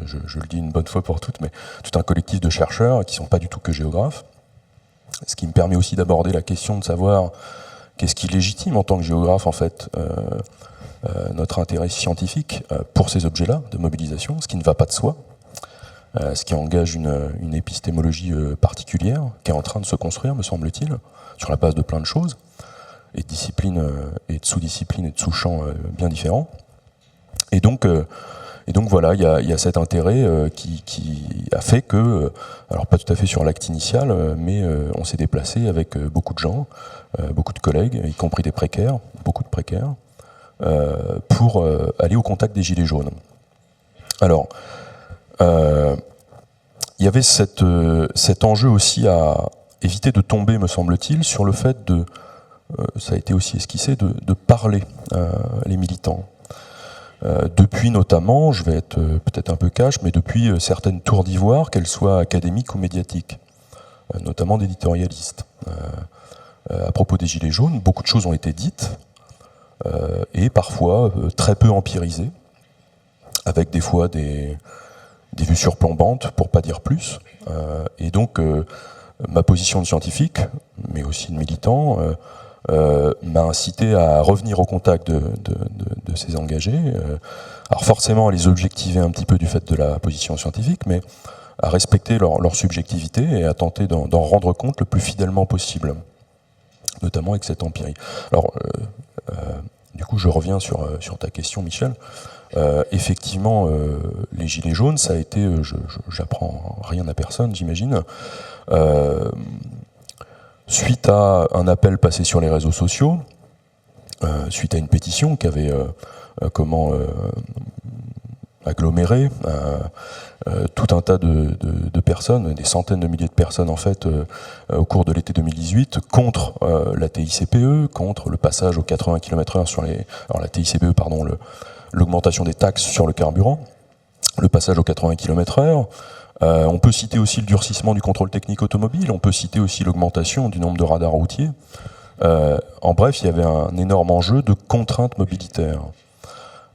je le dis une bonne fois pour toutes, mais tout un collectif de chercheurs qui ne sont pas du tout que géographes, ce qui me permet aussi d'aborder la question de savoir qu'est-ce qui légitime en tant que géographe, en fait, notre intérêt scientifique pour ces objets-là de mobilisation, ce qui ne va pas de soi, ce qui engage une épistémologie particulière qui est en train de se construire, me semble-t-il, sur la base de plein de choses, et de disciplines, et de sous-disciplines et de sous-champs bien différents. Et donc voilà, il y a cet intérêt qui a fait que, alors pas tout à fait sur l'acte initial, mais on s'est déplacé avec beaucoup de gens, beaucoup de collègues, y compris des précaires, beaucoup de précaires, pour aller au contact des Gilets jaunes. Alors, il y avait cet enjeu aussi à éviter de tomber, me semble-t-il, sur le fait de ça a été aussi esquissé, de parler les militants. Depuis notamment, je vais être peut-être un peu cash, mais depuis certaines tours d'ivoire, qu'elles soient académiques ou médiatiques, notamment d'éditorialistes. À propos des Gilets jaunes, beaucoup de choses ont été dites, et parfois très peu empirisées, avec des fois des vues surplombantes, pour pas dire plus. Et donc, ma position de scientifique, mais aussi de militant, m'a incité à revenir au contact de ces engagés, alors forcément à les objectiver un petit peu du fait de la position scientifique, mais à respecter leur subjectivité et à tenter d'en rendre compte le plus fidèlement possible, notamment avec cette empirie. Alors, du coup, je reviens sur ta question, Michel. Effectivement, les Gilets jaunes, ça a été, j'apprends rien à personne, j'imagine, suite à un appel passé sur les réseaux sociaux, suite à une pétition qui avait aggloméré tout un tas de personnes, des centaines de milliers de personnes en fait, au cours de l'été 2018, contre la TICPE, contre le passage aux 80 km/h sur les... Alors la TICPE, pardon, l'augmentation des taxes sur le carburant, le passage aux 80 km/h. On peut citer aussi le durcissement du contrôle technique automobile, on peut citer aussi l'augmentation du nombre de radars routiers. En bref, il y avait un énorme enjeu de contraintes mobilitaires.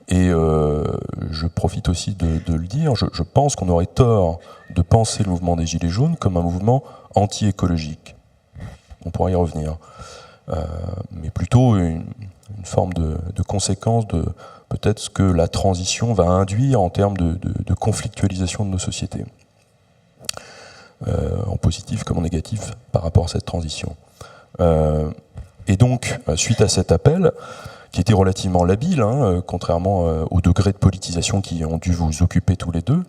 Et je profite aussi de le dire, je pense qu'on aurait tort de penser le mouvement des Gilets jaunes comme un mouvement anti-écologique. On pourra y revenir. Mais plutôt une forme de conséquence de peut-être ce que la transition va induire en termes de conflictualisation de nos sociétés. En positif comme en négatif par rapport à cette transition. Et donc, suite à cet appel, qui était relativement labile, contrairement au degré de politisation qui ont dû vous occuper tous les deux,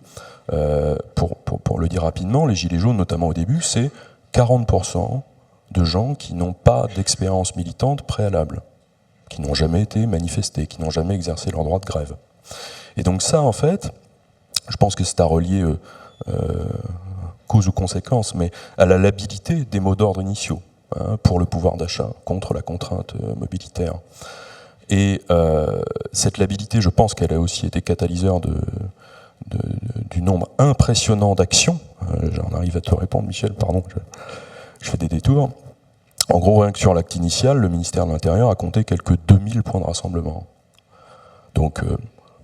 pour le dire rapidement, les Gilets jaunes, notamment au début, c'est 40% de gens qui n'ont pas d'expérience militante préalable, qui n'ont jamais été manifestés, qui n'ont jamais exercé leur droit de grève. Et donc ça, en fait, je pense que c'est à relier cause ou conséquence, mais à la labilité des mots d'ordre initiaux pour le pouvoir d'achat, contre la contrainte mobilitaire. Et cette labilité, je pense qu'elle a aussi été catalyseur du nombre impressionnant d'actions. J'en arrive à te répondre, Michel, pardon, je fais des détours. En gros, rien que sur l'acte initial, le ministère de l'Intérieur a compté quelques 2000 points de rassemblement. Donc,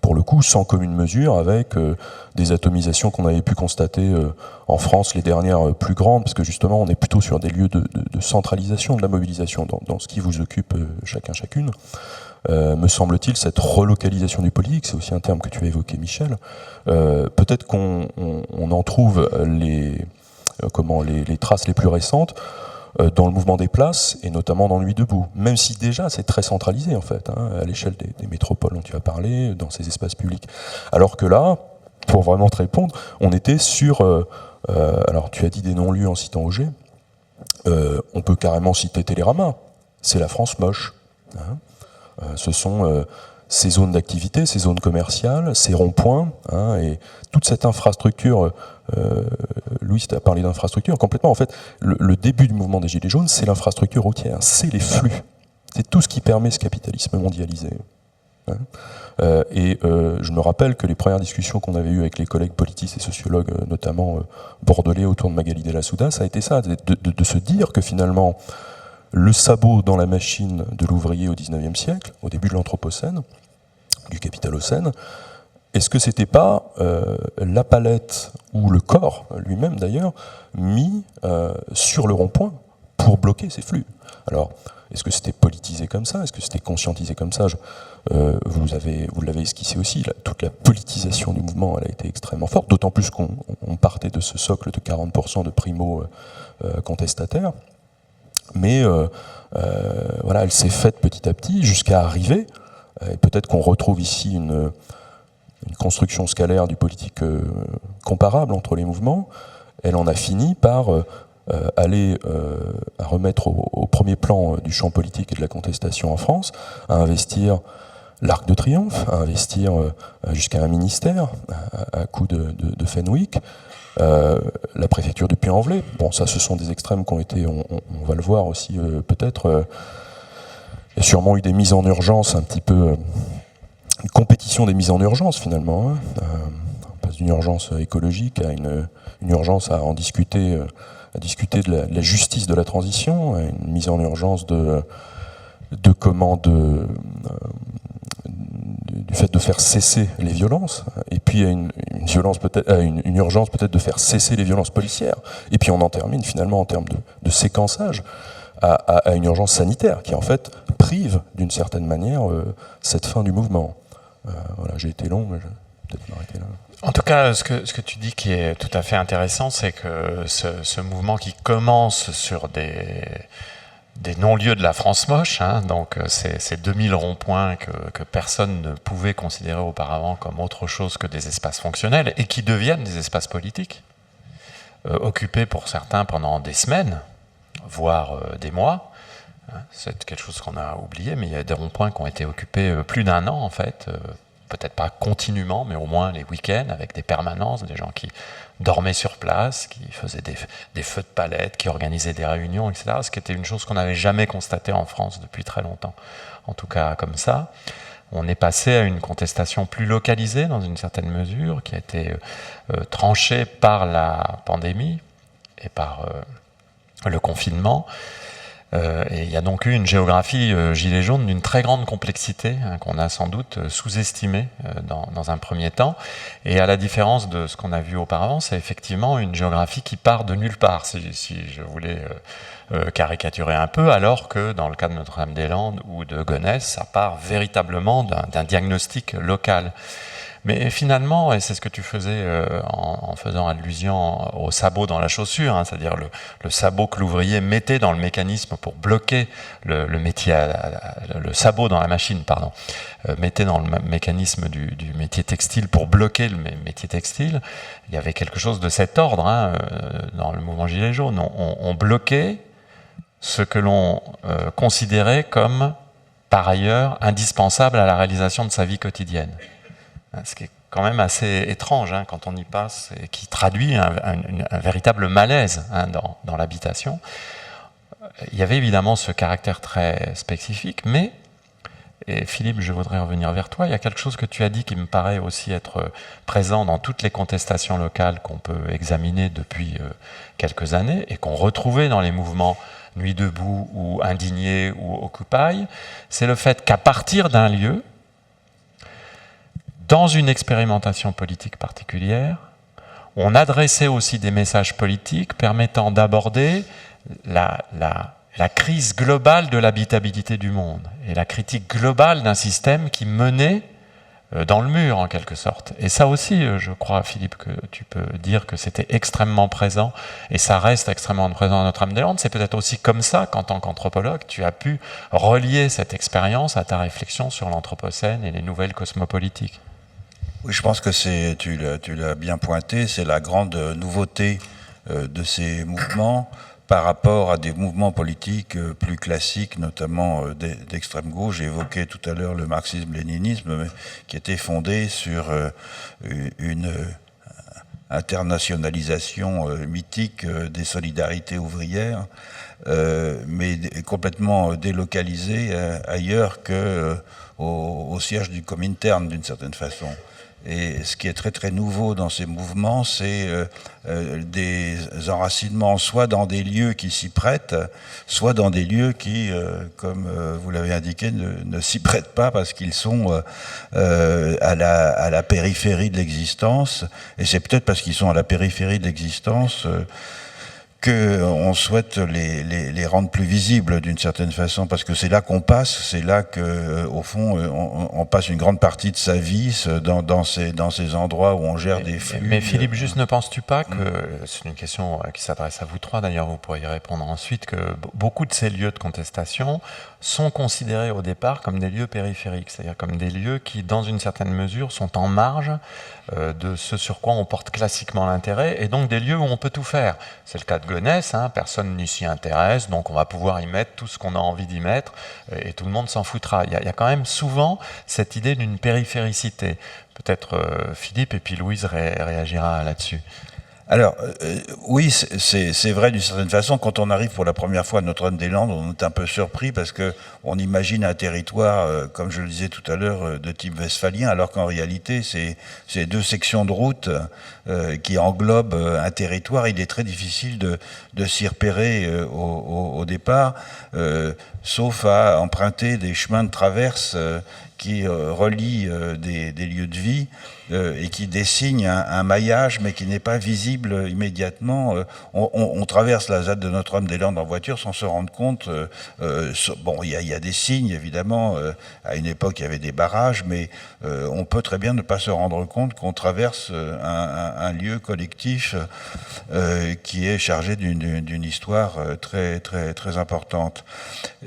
pour le coup, sans commune mesure, avec des atomisations qu'on avait pu constater en France, les dernières plus grandes, parce que justement, on est plutôt sur des lieux de centralisation de la mobilisation, dans ce qui vous occupe chacune. Me semble-t-il, cette relocalisation du politique, c'est aussi un terme que tu as évoqué, Michel, peut-être qu'on en trouve les traces les plus récentes dans le mouvement des places, et notamment dans Nuit debout, même si déjà c'est très centralisé en fait, à l'échelle des métropoles dont tu as parlé, dans ces espaces publics. Alors que là, pour vraiment te répondre, on était sur... alors tu as dit des non-lieux en citant Auger, on peut carrément citer Télérama, c'est la France moche. Ce sont ces zones d'activité, ces zones commerciales, ces ronds-points, et toute cette infrastructure... Louis, tu as parlé d'infrastructure, complètement. En fait, le début du mouvement des Gilets jaunes, c'est l'infrastructure routière, c'est les flux. C'est tout ce qui permet ce capitalisme mondialisé. Je me rappelle que les premières discussions qu'on avait eues avec les collègues politistes et sociologues, notamment bordelais autour de Magali Della Souda, ça a été ça, de se dire que finalement, le sabot dans la machine de l'ouvrier au XIXe siècle, au début de l'Anthropocène, du Capitalocène, est-ce que c'était pas la palette ou le corps lui-même d'ailleurs mis sur le rond-point pour bloquer ces flux? Alors, est-ce que c'était politisé comme ça? Est-ce que c'était conscientisé comme ça? Vous l'avez esquissé aussi, toute la politisation du mouvement, elle a été extrêmement forte, d'autant plus qu'on partait de ce socle de 40% de primo-contestataires. Mais voilà, elle s'est faite petit à petit jusqu'à arriver, et peut-être qu'on retrouve ici une construction scalaire du politique comparable entre les mouvements. Elle en a fini par aller à remettre au premier plan du champ politique et de la contestation en France, à investir l'Arc de Triomphe, à investir jusqu'à un ministère à coup de Fenwick, la préfecture du Puy-en-Velay. Bon, ça, ce sont des extrêmes qui ont été, on va le voir aussi peut-être, Il y a sûrement eu des mises en urgence un petit peu, une compétition des mises en urgence finalement. Hein. On passe d'une urgence écologique à une urgence à en discuter, à discuter de la justice de la transition, à une mise en urgence du fait de faire cesser les violences, et puis à une urgence peut-être de faire cesser les violences policières, et puis on en termine finalement en termes de séquençage à une urgence sanitaire qui en fait prive d'une certaine manière cette fin du mouvement. Voilà, j'ai été long, mais je vais peut-être m'arrêter là. En tout cas, ce que tu dis qui est tout à fait intéressant, c'est que ce mouvement qui commence sur des non-lieux de la France moche, hein, donc ces 2000 ronds-points que personne ne pouvait considérer auparavant comme autre chose que des espaces fonctionnels et qui deviennent des espaces politiques, occupés pour certains pendant des semaines, voire des mois. C'est quelque chose qu'on a oublié, mais il y a des ronds-points qui ont été occupés plus d'1 an en fait, peut-être pas continuellement, mais au moins les week-ends, avec des permanences, des gens qui dormaient sur place, qui faisaient des feux de palette, qui organisaient des réunions, etc. Ce qui était une chose qu'on n'avait jamais constatée en France depuis très longtemps, en tout cas comme ça. On est passé à une contestation plus localisée, dans une certaine mesure, qui a été tranchée par la pandémie et par le confinement. Et il y a donc eu une géographie gilet jaune d'une très grande complexité, hein, qu'on a sans doute sous-estimée dans un premier temps. Et à la différence de ce qu'on a vu auparavant, c'est effectivement une géographie qui part de nulle part, si je voulais caricaturer un peu, alors que dans le cas de Notre-Dame-des-Landes ou de Gonesse, ça part véritablement d'un diagnostic local. Mais finalement, et c'est ce que tu faisais en faisant allusion au sabot dans la chaussure, hein, c'est-à-dire le sabot que l'ouvrier mettait dans le mécanisme pour bloquer le sabot dans la machine, pardon, mettait dans le mécanisme du métier textile pour bloquer le métier textile. Il y avait quelque chose de cet ordre, hein, dans le mouvement Gilets jaunes. On bloquait ce que l'on considérait comme, par ailleurs, indispensable à la réalisation de sa vie quotidienne. Ce qui est quand même assez étrange, hein, quand on y passe, et qui traduit un véritable malaise, hein, dans l'habitation. Il y avait évidemment ce caractère très spécifique, mais, et Philippe, je voudrais revenir vers toi, il y a quelque chose que tu as dit qui me paraît aussi être présent dans toutes les contestations locales qu'on peut examiner depuis quelques années, et qu'on retrouvait dans les mouvements Nuit debout, ou Indignés, ou Occupy, c'est le fait qu'à partir d'un lieu, dans une expérimentation politique particulière, on adressait aussi des messages politiques permettant d'aborder la crise globale de l'habitabilité du monde et la critique globale d'un système qui menait dans le mur, en quelque sorte. Et ça aussi, je crois, Philippe, que tu peux dire que c'était extrêmement présent, et ça reste extrêmement présent à Notre-Dame-des-Landes. C'est peut-être aussi comme ça qu'en tant qu'anthropologue, tu as pu relier cette expérience à ta réflexion sur l'anthropocène et les nouvelles cosmopolitiques. Oui, je pense que tu l'as bien pointé, c'est la grande nouveauté de ces mouvements par rapport à des mouvements politiques plus classiques, notamment d'extrême gauche. J'ai évoqué tout à l'heure le marxisme-léninisme, qui était fondé sur une internationalisation mythique des solidarités ouvrières, mais complètement délocalisée ailleurs qu'au siège du Comintern, d'une certaine façon. Et ce qui est très très nouveau dans ces mouvements, c'est des enracinements soit dans des lieux qui s'y prêtent, soit dans des lieux qui, comme vous l'avez indiqué, ne s'y prêtent pas parce qu'ils sont à la périphérie de l'existence. Et c'est peut-être parce qu'ils sont à la périphérie de l'existence qu'on souhaite les rendre plus visibles d'une certaine façon, parce que c'est là qu'on passe, c'est là qu'au fond on passe une grande partie de sa vie dans ces endroits où on gère des flux. Mais Philippe, juste ne penses-tu pas que, c'est une question qui s'adresse à vous trois, d'ailleurs vous pourriez y répondre ensuite, que beaucoup de ces lieux de contestation sont considérés au départ comme des lieux périphériques, c'est-à-dire comme des lieux qui, dans une certaine mesure, sont en marge de ce sur quoi on porte classiquement l'intérêt, et donc des lieux où on peut tout faire. C'est le cas de Gonesse, hein, personne n'y s'y intéresse, donc on va pouvoir y mettre tout ce qu'on a envie d'y mettre, et tout le monde s'en foutra. Il y a quand même souvent cette idée d'une périphéricité. Peut-être Philippe, et puis Louise réagira là-dessus. Alors, oui, c'est vrai d'une certaine façon. Quand on arrive pour la première fois à Notre-Dame-des-Landes, on est un peu surpris parce qu'on imagine un territoire, comme je le disais tout à l'heure, de type westphalien, alors qu'en réalité, c'est 2 sections de route qui englobent un territoire. Il est très difficile de s'y repérer au départ, sauf à emprunter des chemins de traverse qui relient des lieux de vie et qui dessinent un maillage, mais qui n'est pas visible immédiatement. On traverse la ZAD de Notre-Dame-des-Landes en voiture sans se rendre compte. Bon, il y a des signes, évidemment. À une époque, il y avait des barrages, mais on peut très bien ne pas se rendre compte qu'on traverse un lieu collectif qui est chargé d'une histoire très, très, très importante.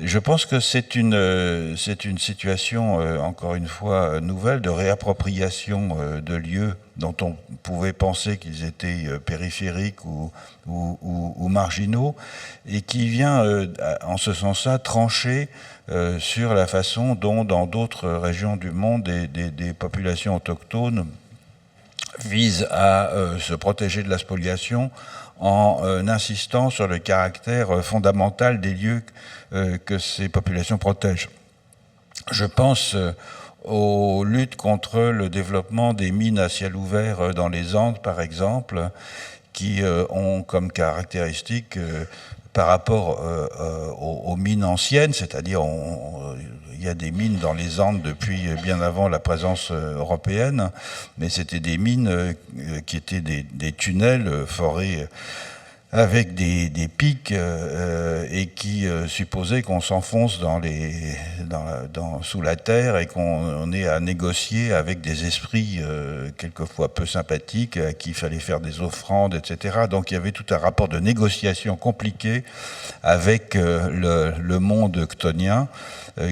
Je pense que c'est une situation, encore une fois, nouvelle de réappropriation de lieux dont on pouvait penser qu'ils étaient périphériques ou marginaux, et qui vient, en ce sens-là, trancher sur la façon dont, dans d'autres régions du monde, des populations autochtones visent à se protéger de la spoliation en insistant sur le caractère fondamental des lieux que ces populations protègent. Je pense aux luttes contre le développement des mines à ciel ouvert dans les Andes, par exemple, qui ont comme caractéristique, par rapport aux mines anciennes, c'est-à-dire il y a des mines dans les Andes depuis bien avant la présence européenne, mais c'était des mines qui étaient des tunnels forés avec des pics et qui supposaient qu'on s'enfonce sous la terre et qu'on ait à négocier avec des esprits quelquefois peu sympathiques à qui il fallait faire des offrandes, etc. Donc il y avait tout un rapport de négociation compliqué avec le monde chtonien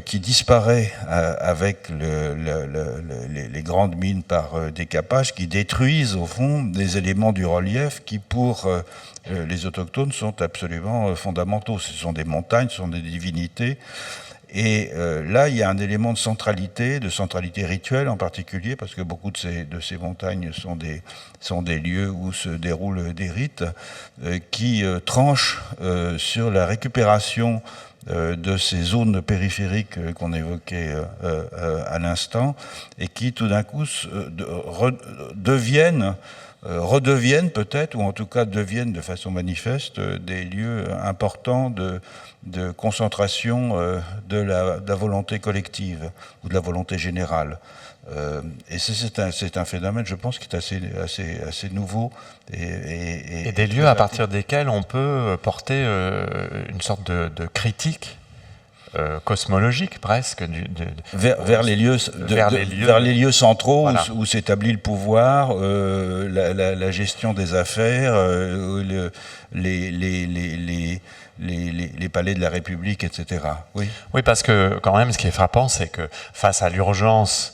qui disparaît avec les grandes mines par décapage, qui détruisent au fond des éléments du relief qui pour les autochtones sont absolument fondamentaux. Ce sont des montagnes, ce sont des divinités. Et là, il y a un élément de centralité rituelle en particulier, parce que beaucoup de ces montagnes sont des lieux où se déroulent des rites qui tranchent sur la récupération de ces zones périphériques qu'on évoquait à l'instant, et qui tout d'un coup redeviennent peut-être, ou en tout cas deviennent de façon manifeste, des lieux importants de concentration de la volonté collective ou de la volonté générale. Et c'est un phénomène, je pense, qui est assez nouveau. Et des lieux à partir desquels on peut porter une sorte de critique cosmologique presque vers les lieux centraux, voilà, où s'établit le pouvoir, la gestion des affaires, les palais de la République, etc. Oui, parce que quand même, ce qui est frappant, c'est que face à l'urgence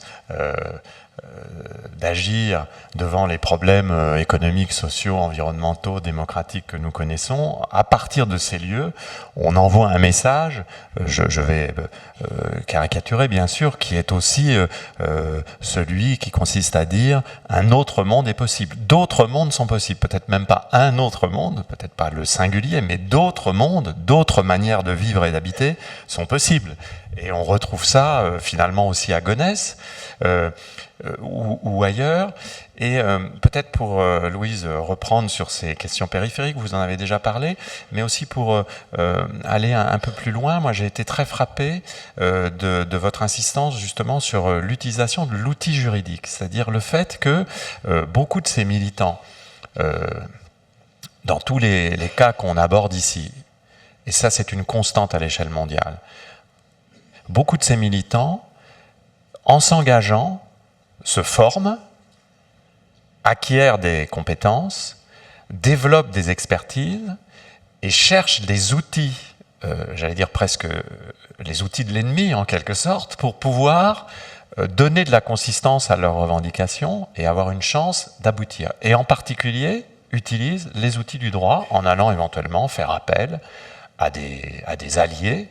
d'agir devant les problèmes économiques, sociaux, environnementaux, démocratiques que nous connaissons, à partir de ces lieux, on envoie un message, je vais caricaturer bien sûr, qui est aussi celui qui consiste à dire un autre monde est possible. D'autres mondes sont possibles, peut-être même pas un autre monde, peut-être pas le singulier, mais d'autres mondes, d'autres manières de vivre et d'habiter sont possibles. Et on retrouve ça finalement aussi à Gonesse, ou ailleurs. Et peut-être pour Louise reprendre sur ces questions périphériques, vous en avez déjà parlé, mais aussi pour aller un peu plus loin, moi j'ai été très frappé de votre insistance justement sur l'utilisation de l'outil juridique, c'est-à-dire le fait que beaucoup de ces militants, dans tous les cas qu'on aborde ici, et ça c'est une constante à l'échelle mondiale, beaucoup de ces militants, en s'engageant, se forment, acquièrent des compétences, développent des expertises et cherchent des outils, j'allais dire presque les outils de l'ennemi en quelque sorte, pour pouvoir donner de la consistance à leurs revendications et avoir une chance d'aboutir. Et en particulier, utilisent les outils du droit en allant éventuellement faire appel à des alliés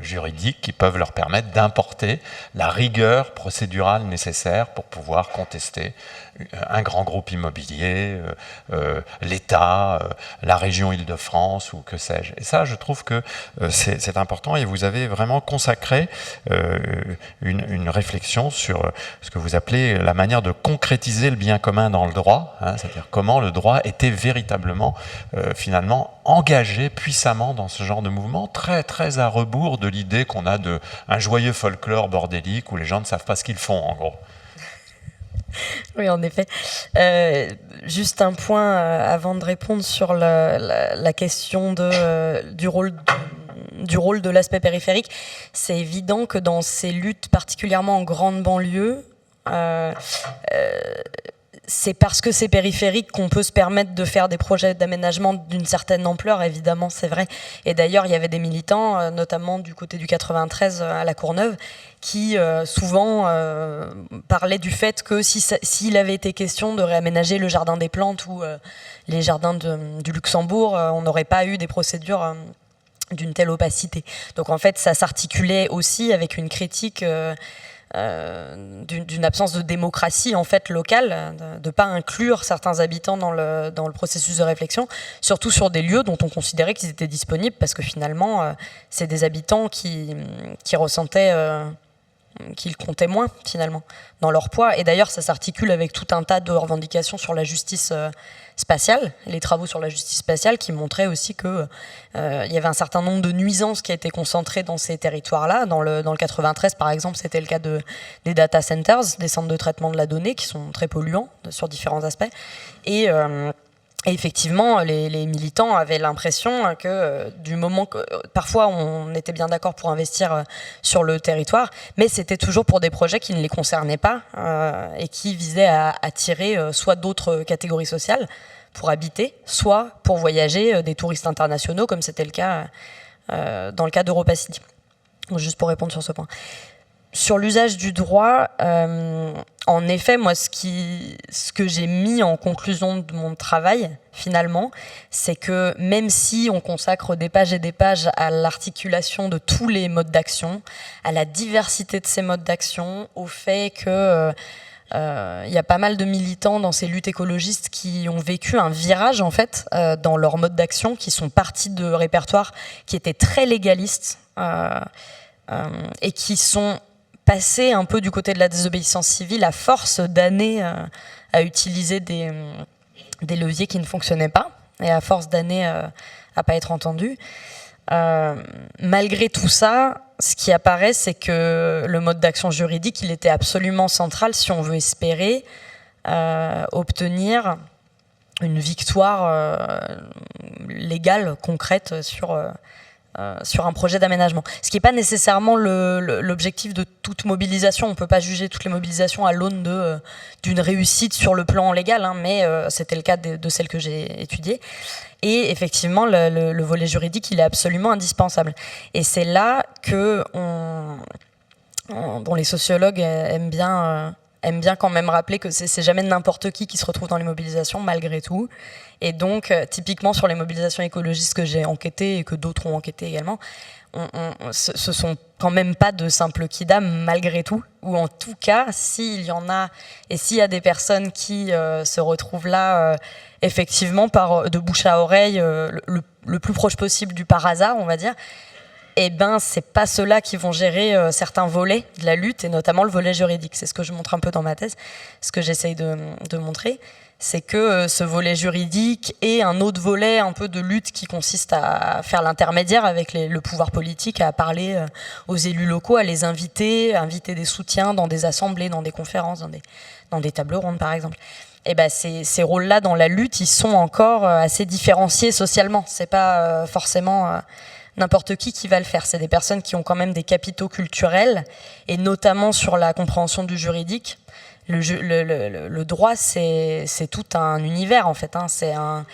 juridiques qui peuvent leur permettre d'importer la rigueur procédurale nécessaire pour pouvoir contester un grand groupe immobilier, l'État, la région Île-de-France ou que sais-je. Et ça, je trouve que c'est important et vous avez vraiment consacré une réflexion sur ce que vous appelez la manière de concrétiser le bien commun dans le droit, hein, c'est-à-dire comment le droit était véritablement, finalement, engagé puissamment dans ce genre de mouvement, très, très à rebours de l'idée qu'on a d'un joyeux folklore bordélique où les gens ne savent pas ce qu'ils font, en gros. Oui, en effet. Juste un point avant de répondre sur la question du rôle de l'aspect périphérique. C'est évident que dans ces luttes, particulièrement en grande banlieue, c'est parce que c'est périphérique qu'on peut se permettre de faire des projets d'aménagement d'une certaine ampleur, évidemment, c'est vrai. Et d'ailleurs, il y avait des militants, notamment du côté du 93 à la Courneuve, qui souvent parlaient du fait que s'il avait été question de réaménager le jardin des plantes ou les jardins du Luxembourg, on n'aurait pas eu des procédures d'une telle opacité. Donc en fait, ça s'articulait aussi avec une critique d'une absence de démocratie en fait locale, de ne pas inclure certains habitants dans le processus de réflexion, surtout sur des lieux dont on considérait qu'ils étaient disponibles, parce que finalement, c'est des habitants qui ressentaient qu'ils comptaient moins finalement dans leur poids. Et d'ailleurs, ça s'articule avec tout un tas de revendications sur la justice spatiale, les travaux sur la justice spatiale qui montraient aussi que il y avait un certain nombre de nuisances qui étaient concentrées dans ces territoires-là. Dans le 93, par exemple, c'était le cas des data centers, des centres de traitement de la donnée qui sont très polluants sur différents aspects. Et effectivement, les militants avaient l'impression que du moment que parfois on était bien d'accord pour investir sur le territoire, mais c'était toujours pour des projets qui ne les concernaient pas et qui visaient à attirer soit d'autres catégories sociales pour habiter, soit pour voyager des touristes internationaux, comme c'était le cas dans le cas d'EuropaCity. Juste pour répondre sur ce point. Sur l'usage du droit, en effet, moi, ce que j'ai mis en conclusion de mon travail, finalement, c'est que même si on consacre des pages et des pages à l'articulation de tous les modes d'action, à la diversité de ces modes d'action, au fait que il y a pas mal de militants dans ces luttes écologistes qui ont vécu un virage, en fait, dans leur mode d'action, qui sont partis de répertoires qui étaient très légalistes et qui sont passer un peu du côté de la désobéissance civile à force d'années à utiliser des leviers qui ne fonctionnaient pas et à force d'années à pas être entendus. Malgré tout ça, ce qui apparaît, c'est que le mode d'action juridique, il était absolument central si on veut espérer obtenir une victoire légale, concrète sur un projet d'aménagement. Ce qui n'est pas nécessairement l'objectif de toute mobilisation. On ne peut pas juger toutes les mobilisations à l'aune d'une réussite sur le plan légal, hein, mais c'était le cas de celles que j'ai étudiées. Et effectivement, le volet juridique, il est absolument indispensable. Et c'est là que dont les sociologues aiment bien quand même rappeler que c'est jamais n'importe qui se retrouve dans les mobilisations, malgré tout. Et donc, typiquement sur les mobilisations écologistes que j'ai enquêtées et que d'autres ont enquêtées également, ce sont quand même pas de simples kidam, malgré tout. Ou en tout cas, s'il y en a, et s'il y a des personnes qui se retrouvent là, effectivement, de bouche à oreille, le plus proche possible du par hasard, on va dire, eh ben, c'est pas ceux-là qui vont gérer certains volets de la lutte, et notamment le volet juridique. C'est ce que je montre un peu dans ma thèse, ce que j'essaye de montrer, c'est que ce volet juridique et un autre volet un peu de lutte qui consiste à faire l'intermédiaire avec le pouvoir politique, à parler aux élus locaux, à les inviter des soutiens dans des assemblées, dans des conférences, dans des tables rondes par exemple. Et ben ces rôles-là dans la lutte, ils sont encore assez différenciés socialement. C'est pas forcément n'importe qui va le faire. C'est des personnes qui ont quand même des capitaux culturels, et notamment sur la compréhension du juridique. Le droit, c'est tout un univers, en fait. Hein.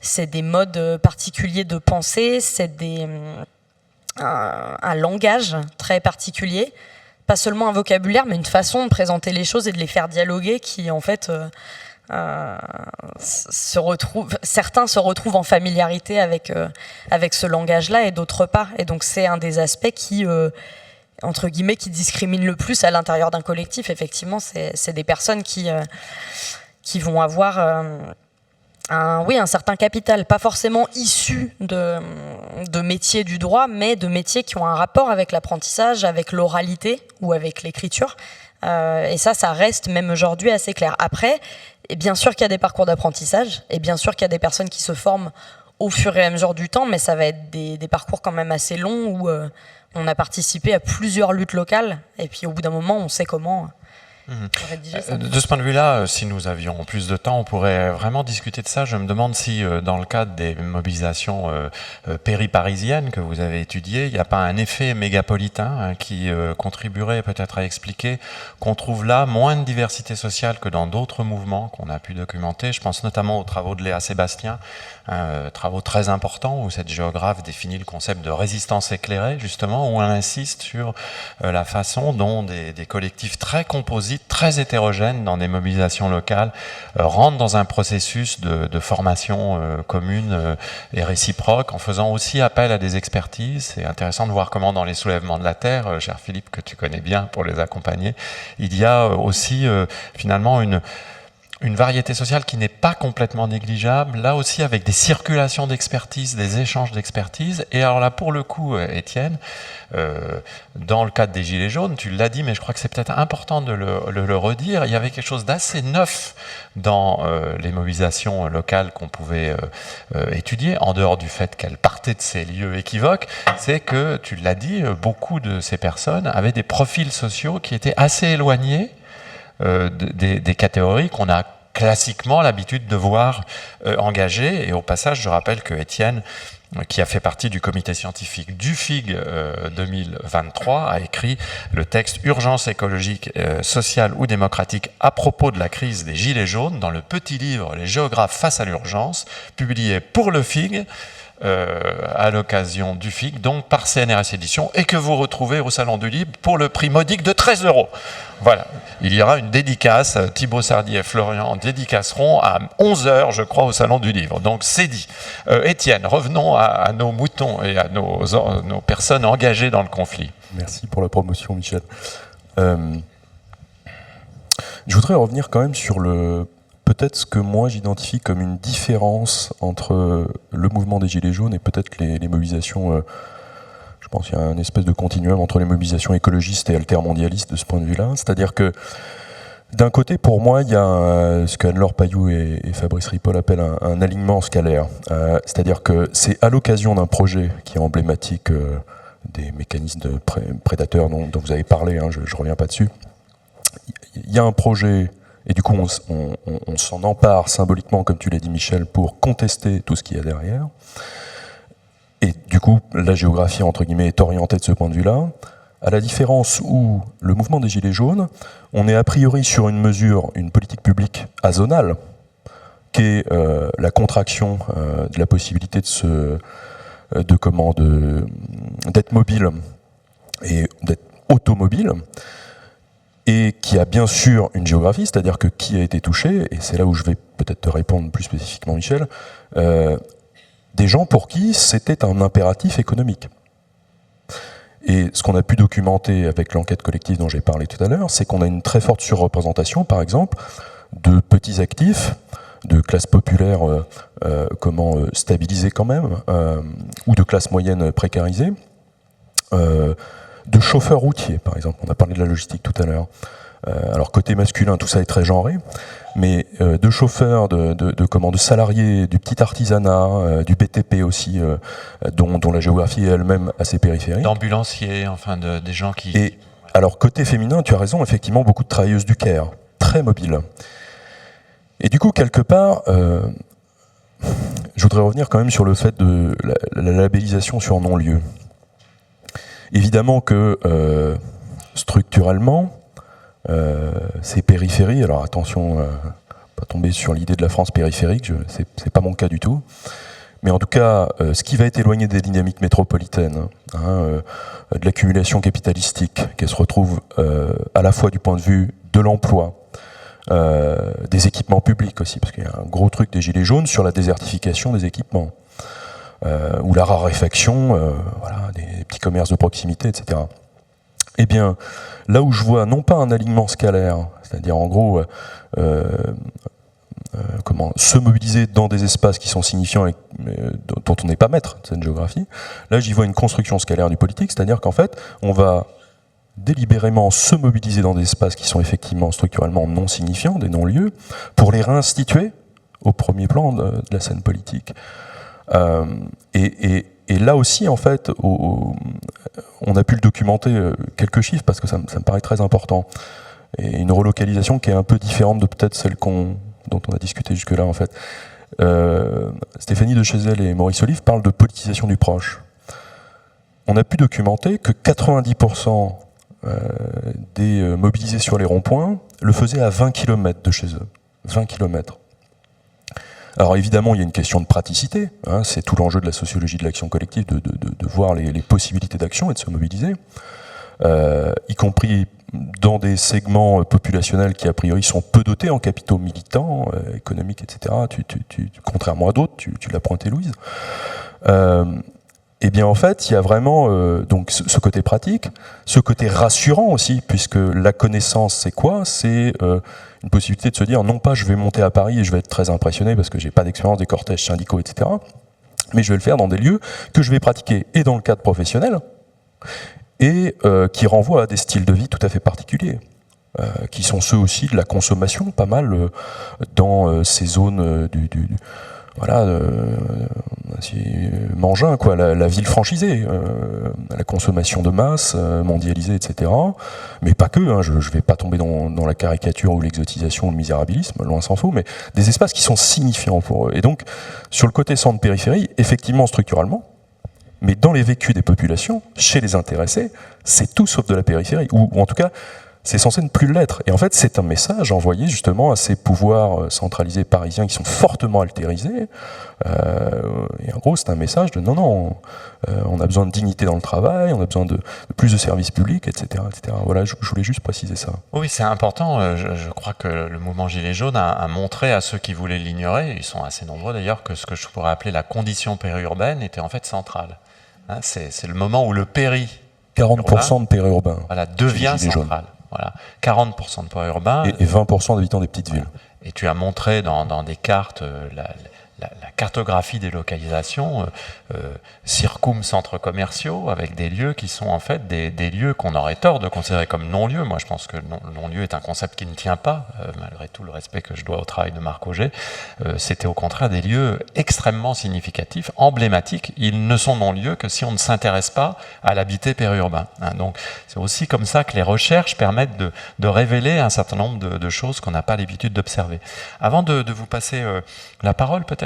C'est des modes particuliers de pensée, c'est un langage très particulier, pas seulement un vocabulaire, mais une façon de présenter les choses et de les faire dialoguer qui, en fait, certains se retrouvent en familiarité avec ce langage-là et d'autres pas. Et donc c'est un des aspects qui entre guillemets qui discrimine le plus à l'intérieur d'un collectif. Effectivement, c'est des personnes qui vont avoir un certain capital, pas forcément issu de métiers du droit, mais de métiers qui ont un rapport avec l'apprentissage, avec l'oralité ou avec l'écriture. Et ça reste même aujourd'hui assez clair. Après, et bien sûr qu'il y a des parcours d'apprentissage, et bien sûr qu'il y a des personnes qui se forment au fur et à mesure du temps, mais ça va être des parcours quand même assez longs où on a participé à plusieurs luttes locales, et puis au bout d'un moment, on sait comment rédiger ça. De ce point de vue-là, si nous avions plus de temps, on pourrait vraiment discuter de ça. Je me demande si, dans le cadre des mobilisations périparisiennes que vous avez étudiées, il n'y a pas un effet mégapolitain qui contribuerait peut-être à expliquer qu'on trouve là moins de diversité sociale que dans d'autres mouvements qu'on a pu documenter. Je pense notamment aux travaux de Léa Sébastien, travaux très importants où cette géographe définit le concept de résistance éclairée, justement, où elle insiste sur la façon dont des collectifs très composites, très hétérogènes dans des mobilisations locales rentrent dans un processus de formation commune et réciproque en faisant aussi appel à des expertises. C'est intéressant de voir comment dans les soulèvements de la terre, cher Philippe, que tu connais bien pour les accompagner, il y a aussi finalement une variété sociale qui n'est pas complètement négligeable, là aussi avec des circulations d'expertise, des échanges d'expertise. Et alors là, pour le coup, Étienne, dans le cadre des Gilets jaunes, tu l'as dit, mais je crois que c'est peut-être important de le redire, il y avait quelque chose d'assez neuf dans les mobilisations locales qu'on pouvait étudier, en dehors du fait qu'elles partaient de ces lieux équivoques, c'est que, tu l'as dit, beaucoup de ces personnes avaient des profils sociaux qui étaient assez éloignés des catégories qu'on a classiquement l'habitude de voir engagées. Et au passage, je rappelle que Étienne, qui a fait partie du comité scientifique du FIG 2023, a écrit le texte « Urgence écologique, sociale ou démocratique à propos de la crise des Gilets jaunes » dans le petit livre « Les géographes face à l'urgence », publié pour le FIG, à l'occasion du FIG, donc par CNRS Éditions, et que vous retrouvez au Salon du Livre pour le prix modique de 13 €. Voilà, il y aura une dédicace, Thibaut Sardy et Florian dédicaceront à 11 h, je crois, au Salon du Livre. Donc c'est dit. Étienne, revenons à nos moutons et à nos personnes engagées dans le conflit. Merci pour la promotion, Michel. Je voudrais revenir quand même sur peut-être ce que moi j'identifie comme une différence entre le mouvement des Gilets jaunes et peut-être les mobilisations. Je pense qu'il y a une espèce de continuum entre les mobilisations écologistes et altermondialistes de ce point de vue-là. C'est-à-dire que d'un côté, pour moi, il y a ce qu'Anne-Laure Pailloux et Fabrice Ripoll appellent un alignement scalaire. C'est-à-dire que c'est à l'occasion d'un projet qui est emblématique des mécanismes de prédateurs dont vous avez parlé, je ne reviens pas dessus. Il y a un projet. Et du coup, on s'en empare symboliquement, comme tu l'as dit, Michel, pour contester tout ce qu'il y a derrière. Et du coup, la géographie, entre guillemets, est orientée de ce point de vue-là. À la différence où le mouvement des Gilets jaunes, on est a priori sur une mesure, une politique publique azonale, qui est la contraction de la possibilité d'être mobile et d'être automobile, et qui a bien sûr une géographie, c'est-à-dire que qui a été touché, et c'est là où je vais peut-être te répondre plus spécifiquement, Michel, des gens pour qui c'était un impératif économique. Et ce qu'on a pu documenter avec l'enquête collective dont j'ai parlé tout à l'heure, c'est qu'on a une très forte surreprésentation, par exemple, de petits actifs, de classes populaires stabilisées quand même, ou de classes moyennes précarisées, de chauffeurs routiers, par exemple. On a parlé de la logistique tout à l'heure. Alors côté masculin, tout ça est très genré, mais de chauffeurs, de salariés, du petit artisanat, du BTP aussi, dont la géographie est elle-même assez périphérique. D'ambulanciers, enfin des gens qui... Et alors côté féminin, tu as raison, effectivement, beaucoup de travailleuses du Caire, très mobiles. Et du coup, quelque part, je voudrais revenir quand même sur le fait de la labellisation sur non-lieu. Évidemment que structurellement, ces périphéries, alors attention, pas tomber sur l'idée de la France périphérique, c'est pas mon cas du tout, mais en tout cas, ce qui va être éloigné des dynamiques métropolitaines, de l'accumulation capitalistique, qui se retrouve à la fois du point de vue de l'emploi, des équipements publics aussi, parce qu'il y a un gros truc des Gilets jaunes sur la désertification des équipements, ou la raréfaction, voilà, des petits commerces de proximité, etc. Eh bien, là où je vois non pas un alignement scalaire, c'est-à-dire en gros se mobiliser dans des espaces qui sont signifiants et dont on n'est pas maître de cette géographie, là j'y vois une construction scalaire du politique, c'est-à-dire qu'en fait, on va délibérément se mobiliser dans des espaces qui sont effectivement structurellement non signifiants, des non-lieux, pour les réinstituer au premier plan de la scène politique. Et là aussi, en fait, on a pu le documenter, quelques chiffres, parce que ça me paraît très important. Et une relocalisation qui est un peu différente de peut-être celle dont on a discuté jusque-là, en fait. Stéphanie de Chazelle et Maurice Olive parlent de politisation du proche. On a pu documenter que 90% des mobilisés sur les ronds-points le faisaient à 20 km de chez eux. 20 km. Alors évidemment, il y a une question de praticité, hein, c'est tout l'enjeu de la sociologie de l'action collective, de voir les possibilités d'action et de se mobiliser, y compris dans des segments populationnels qui a priori sont peu dotés en capitaux militants, économiques, etc. Contrairement à d'autres, tu l'as pointé Louise. Eh bien en fait, il y a vraiment donc ce côté pratique, ce côté rassurant aussi, puisque la connaissance c'est quoi ? C'est une possibilité de se dire non pas je vais monter à Paris et je vais être très impressionné parce que j'ai pas d'expérience des cortèges syndicaux, etc. Mais je vais le faire dans des lieux que je vais pratiquer et dans le cadre professionnel et qui renvoient à des styles de vie tout à fait particuliers. Qui sont ceux aussi de la consommation, pas mal dans ces zones voilà, Mangin, quoi, la ville franchisée, la consommation de masse, mondialisée, etc. Mais pas que, hein, je ne vais pas tomber dans la caricature ou l'exotisation ou le misérabilisme, loin s'en faut, mais des espaces qui sont signifiants pour eux. Et donc, sur le côté centre-périphérie, effectivement, structurellement, mais dans les vécus des populations, chez les intéressés, c'est tout sauf de la périphérie, ou en tout cas, c'est censé ne plus l'être. Et en fait, c'est un message envoyé justement à ces pouvoirs centralisés parisiens qui sont fortement altérisés. Et en gros, c'est un message de non, on a besoin de dignité dans le travail, on a besoin de plus de services publics, etc. etc. Voilà, je voulais juste préciser ça. Oui, c'est important. Je crois que le mouvement Gilets jaunes a montré à ceux qui voulaient l'ignorer, ils sont assez nombreux d'ailleurs, que ce que je pourrais appeler la condition périurbaine était en fait centrale. Hein, c'est le moment où le 40% de périurbain. Voilà, devient central. Voilà, 40% de poids urbain. Et 20% d'habitants des petites villes. Et tu as montré dans des cartes la cartographie des localisations, circum-centres commerciaux, avec des lieux qui sont en fait des lieux qu'on aurait tort de considérer comme non-lieux. Moi, je pense que non-lieu est un concept qui ne tient pas, malgré tout le respect que je dois au travail de Marc Auger. C'était au contraire des lieux extrêmement significatifs, emblématiques. Ils ne sont non-lieux que si on ne s'intéresse pas à l'habité périurbain. Hein. Donc, c'est aussi comme ça que les recherches permettent de révéler un certain nombre de choses qu'on n'a pas l'habitude d'observer. Avant de vous passer la parole, peut-être,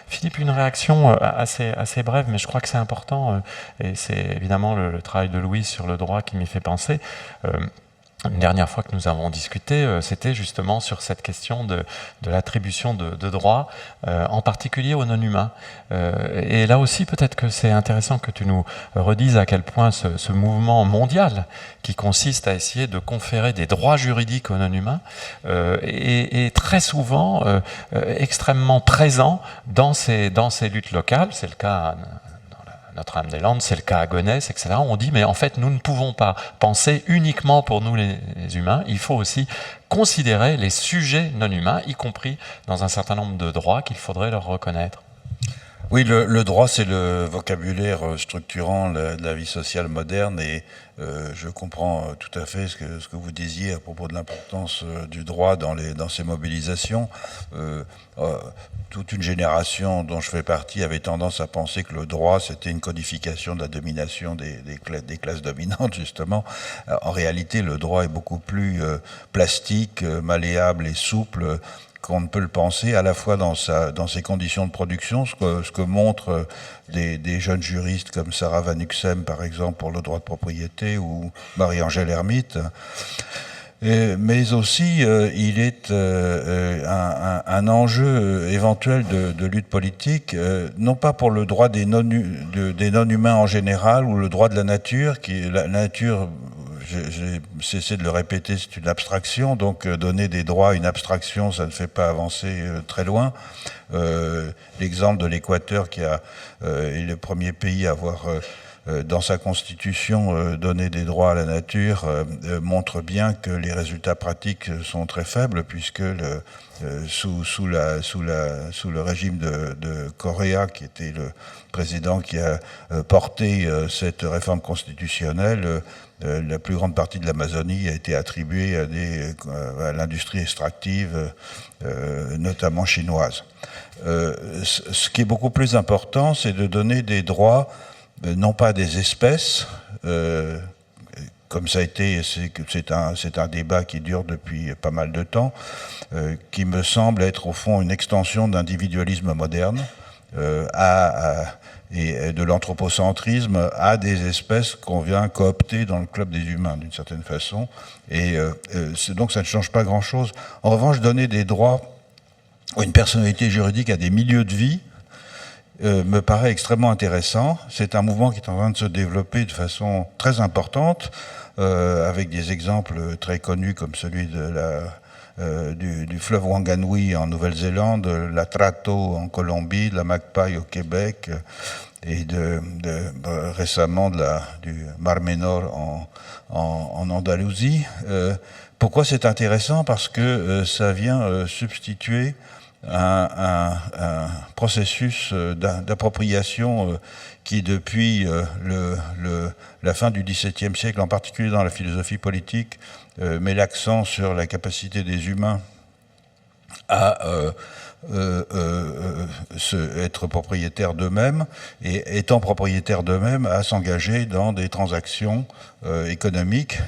Philippe, une réaction assez brève, mais je crois que c'est important, et c'est évidemment le travail de Louise sur le droit qui m'y fait penser. Une dernière fois que nous avons discuté, c'était justement sur cette question de l'attribution de droits, en particulier aux non-humains. Et là aussi, peut-être que c'est intéressant que tu nous redises à quel point ce mouvement mondial, qui consiste à essayer de conférer des droits juridiques aux non-humains, est très souvent extrêmement présent dans ces luttes locales. C'est le cas Notre-Dame-des-Landes, c'est le cas à Gonesse, etc. On dit, mais en fait, nous ne pouvons pas penser uniquement pour nous les humains, il faut aussi considérer les sujets non humains, y compris dans un certain nombre de droits qu'il faudrait leur reconnaître. Oui, le droit, c'est le vocabulaire structurant de la vie sociale moderne, et je comprends tout à fait ce que vous disiez à propos de l'importance du droit dans ces mobilisations. Toute une génération dont je fais partie avait tendance à penser que le droit, c'était une codification de la domination des classes dominantes, justement. En réalité, le droit est beaucoup plus plastique, malléable et souple qu'on ne peut le penser, à la fois dans ses conditions de production, ce que montrent des jeunes juristes comme Sarah Van Uxem, par exemple, pour le droit de propriété, ou Marie-Angèle Hermite. Mais aussi, il est un enjeu éventuel de lutte politique, non pas pour le droit des non-humains en général, ou le droit de la nature, la nature, j'ai cessé de le répéter, c'est une abstraction, donc donner des droits à une abstraction, ça ne fait pas avancer très loin. L'exemple de l'Équateur, qui est le premier pays à avoir dans sa constitution donné des droits à la nature, montre bien que les résultats pratiques sont très faibles, puisque sous le régime de Correa, qui était le président qui a porté cette réforme constitutionnelle, la plus grande partie de l'Amazonie a été attribuée à l'industrie extractive, notamment chinoise. Ce qui est beaucoup plus important, c'est de donner des droits, non pas à des espèces, comme ça a été, c'est un débat qui dure depuis pas mal de temps, qui me semble être au fond une extension de l'individualisme moderne, et de l'anthropocentrisme à des espèces qu'on vient coopter dans le club des humains, d'une certaine façon. Et donc ça ne change pas grand-chose. En revanche, donner des droits ou une personnalité juridique à des milieux de vie me paraît extrêmement intéressant. C'est un mouvement qui est en train de se développer de façon très importante, avec des exemples très connus comme celui du fleuve Wanganui en Nouvelle-Zélande, la Trato en Colombie, la Magpie au Québec, et récemment du Mar Menor en Andalousie. Pourquoi c'est intéressant? Parce que ça vient substituer un processus d'appropriation qui, depuis la fin du XVIIe siècle, en particulier dans la philosophie politique, met l'accent sur la capacité des humains à être propriétaires d'eux-mêmes, et étant propriétaires d'eux-mêmes, à s'engager dans des transactions économiques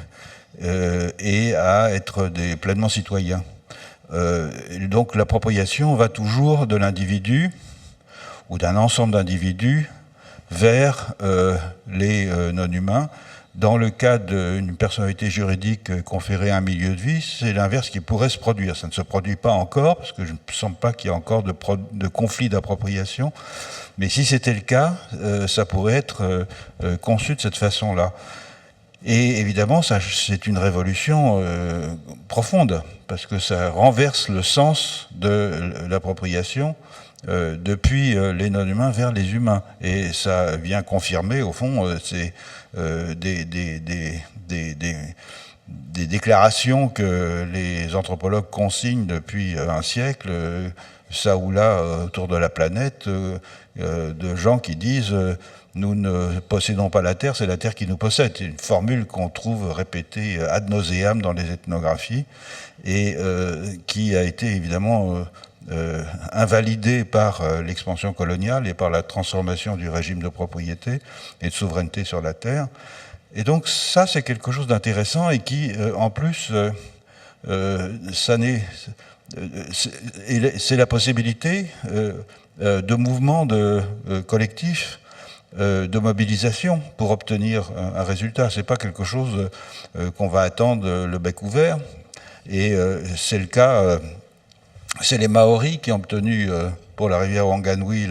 et à être pleinement citoyens. Donc l'appropriation va toujours de l'individu ou d'un ensemble d'individus vers les non-humains. Dans le cas d'une personnalité juridique conférée à un milieu de vie, c'est l'inverse qui pourrait se produire. Ça ne se produit pas encore, parce que je ne sens pas qu'il y ait encore de conflit d'appropriation. Mais si c'était le cas, ça pourrait être conçu de cette façon-là. Et évidemment, c'est une révolution profonde, parce que ça renverse le sens de l'appropriation depuis les non-humains vers les humains. Et ça vient confirmer, au fond, des déclarations que les anthropologues consignent depuis un siècle, ça ou là, autour de la planète, de gens qui disent nous ne possédons pas la Terre, c'est la Terre qui nous possède. C'est une formule qu'on trouve répétée ad nauseam dans les ethnographies, et qui a été évidemment invalidée par l'expansion coloniale et par la transformation du régime de propriété et de souveraineté sur la terre. Et donc ça, c'est quelque chose d'intéressant, et qui, en plus, c'est la possibilité de mouvements collectifs, de mobilisation pour obtenir un résultat. C'est pas quelque chose qu'on va attendre le bec ouvert. Et c'est le cas, c'est les Maoris qui ont obtenu pour la rivière Wanganui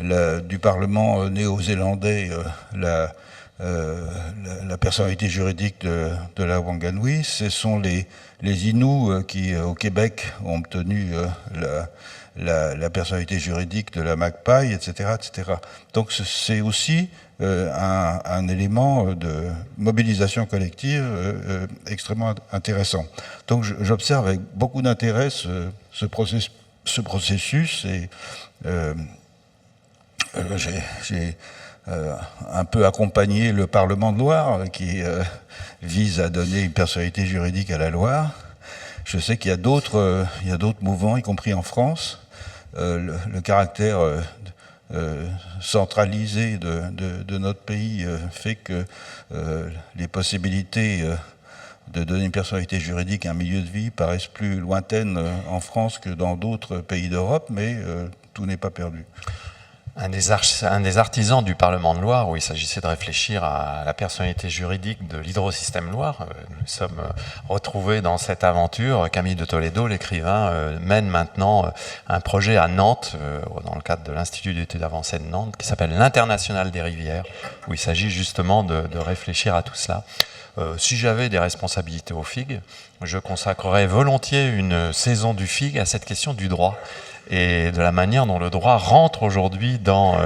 du Parlement néo-zélandais la personnalité juridique de la Wanganui. Ce sont les Inuits qui, au Québec, ont obtenu la personnalité juridique de la Magpie, etc., etc. Donc c'est aussi un élément de mobilisation collective extrêmement intéressant. Donc j'observe avec beaucoup d'intérêt ce processus, et j'ai un peu accompagné le Parlement de Loire, qui vise à donner une personnalité juridique à la Loire. Je sais qu'il y a d'autres mouvements, y compris en France. Le caractère centralisé de notre pays fait que les possibilités de donner une personnalité juridique à un milieu de vie paraissent plus lointaines en France que dans d'autres pays d'Europe, mais tout n'est pas perdu. Un des artisans du Parlement de Loire, où il s'agissait de réfléchir à la personnalité juridique de l'hydrosystème Loire. Nous sommes retrouvés dans cette aventure. Camille de Toledo, l'écrivain, mène maintenant un projet à Nantes, dans le cadre de l'Institut d'études avancées de Nantes, qui s'appelle l'Internationale des rivières, où il s'agit justement de réfléchir à tout cela. Si j'avais des responsabilités au FIG, je consacrerais volontiers une saison du FIG à cette question du droit et de la manière dont le droit rentre aujourd'hui dans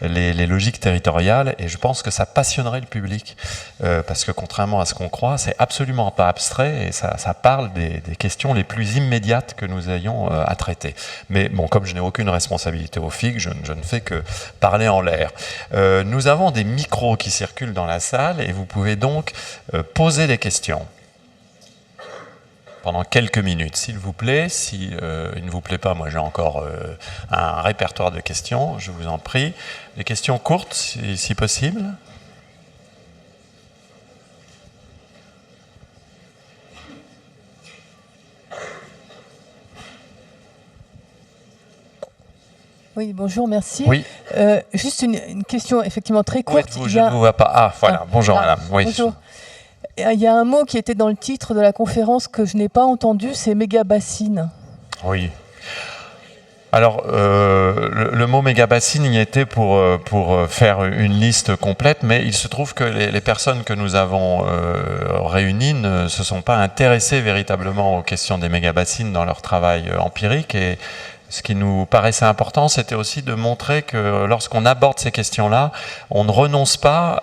les logiques territoriales, et je pense que ça passionnerait le public, parce que contrairement à ce qu'on croit, c'est absolument pas abstrait, et ça parle des questions les plus immédiates que nous ayons à traiter. Mais bon, comme je n'ai aucune responsabilité au FIG, je ne fais que parler en l'air. Nous avons des micros qui circulent dans la salle, et vous pouvez donc poser des questions pendant quelques minutes, s'il vous plaît. Si il ne vous plaît pas, moi j'ai encore un répertoire de questions, je vous en prie. Des questions courtes, si possible. Oui, bonjour, merci. Oui. Juste une question effectivement très courte. Je ne vous vois pas. Ah, voilà. Bonjour, madame. Oui. Bonjour. Il y a un mot qui était dans le titre de la conférence que je n'ai pas entendu, c'est méga-bassine. Oui. Alors, le mot méga-bassine y était pour faire une liste complète, mais il se trouve que les personnes que nous avons réunies ne se sont pas intéressées véritablement aux questions des méga-bassines dans leur travail empirique, et ce qui nous paraissait important, c'était aussi de montrer que lorsqu'on aborde ces questions-là, on ne renonce pas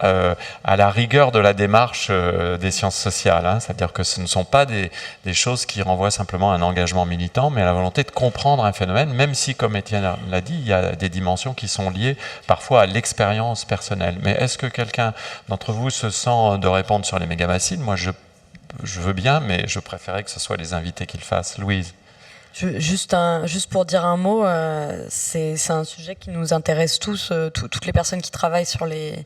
à la rigueur de la démarche des sciences sociales. Hein. C'est-à-dire que ce ne sont pas des choses qui renvoient simplement à un engagement militant, mais à la volonté de comprendre un phénomène, même si, comme Étienne l'a dit, il y a des dimensions qui sont liées parfois à l'expérience personnelle. Mais est-ce que quelqu'un d'entre vous se sent de répondre sur les mégabassines? Moi, je veux bien, mais je préférais que ce soit les invités qui le fassent. Louise. Juste pour dire un mot, c'est un sujet qui nous intéresse tous, toutes les personnes qui travaillent sur les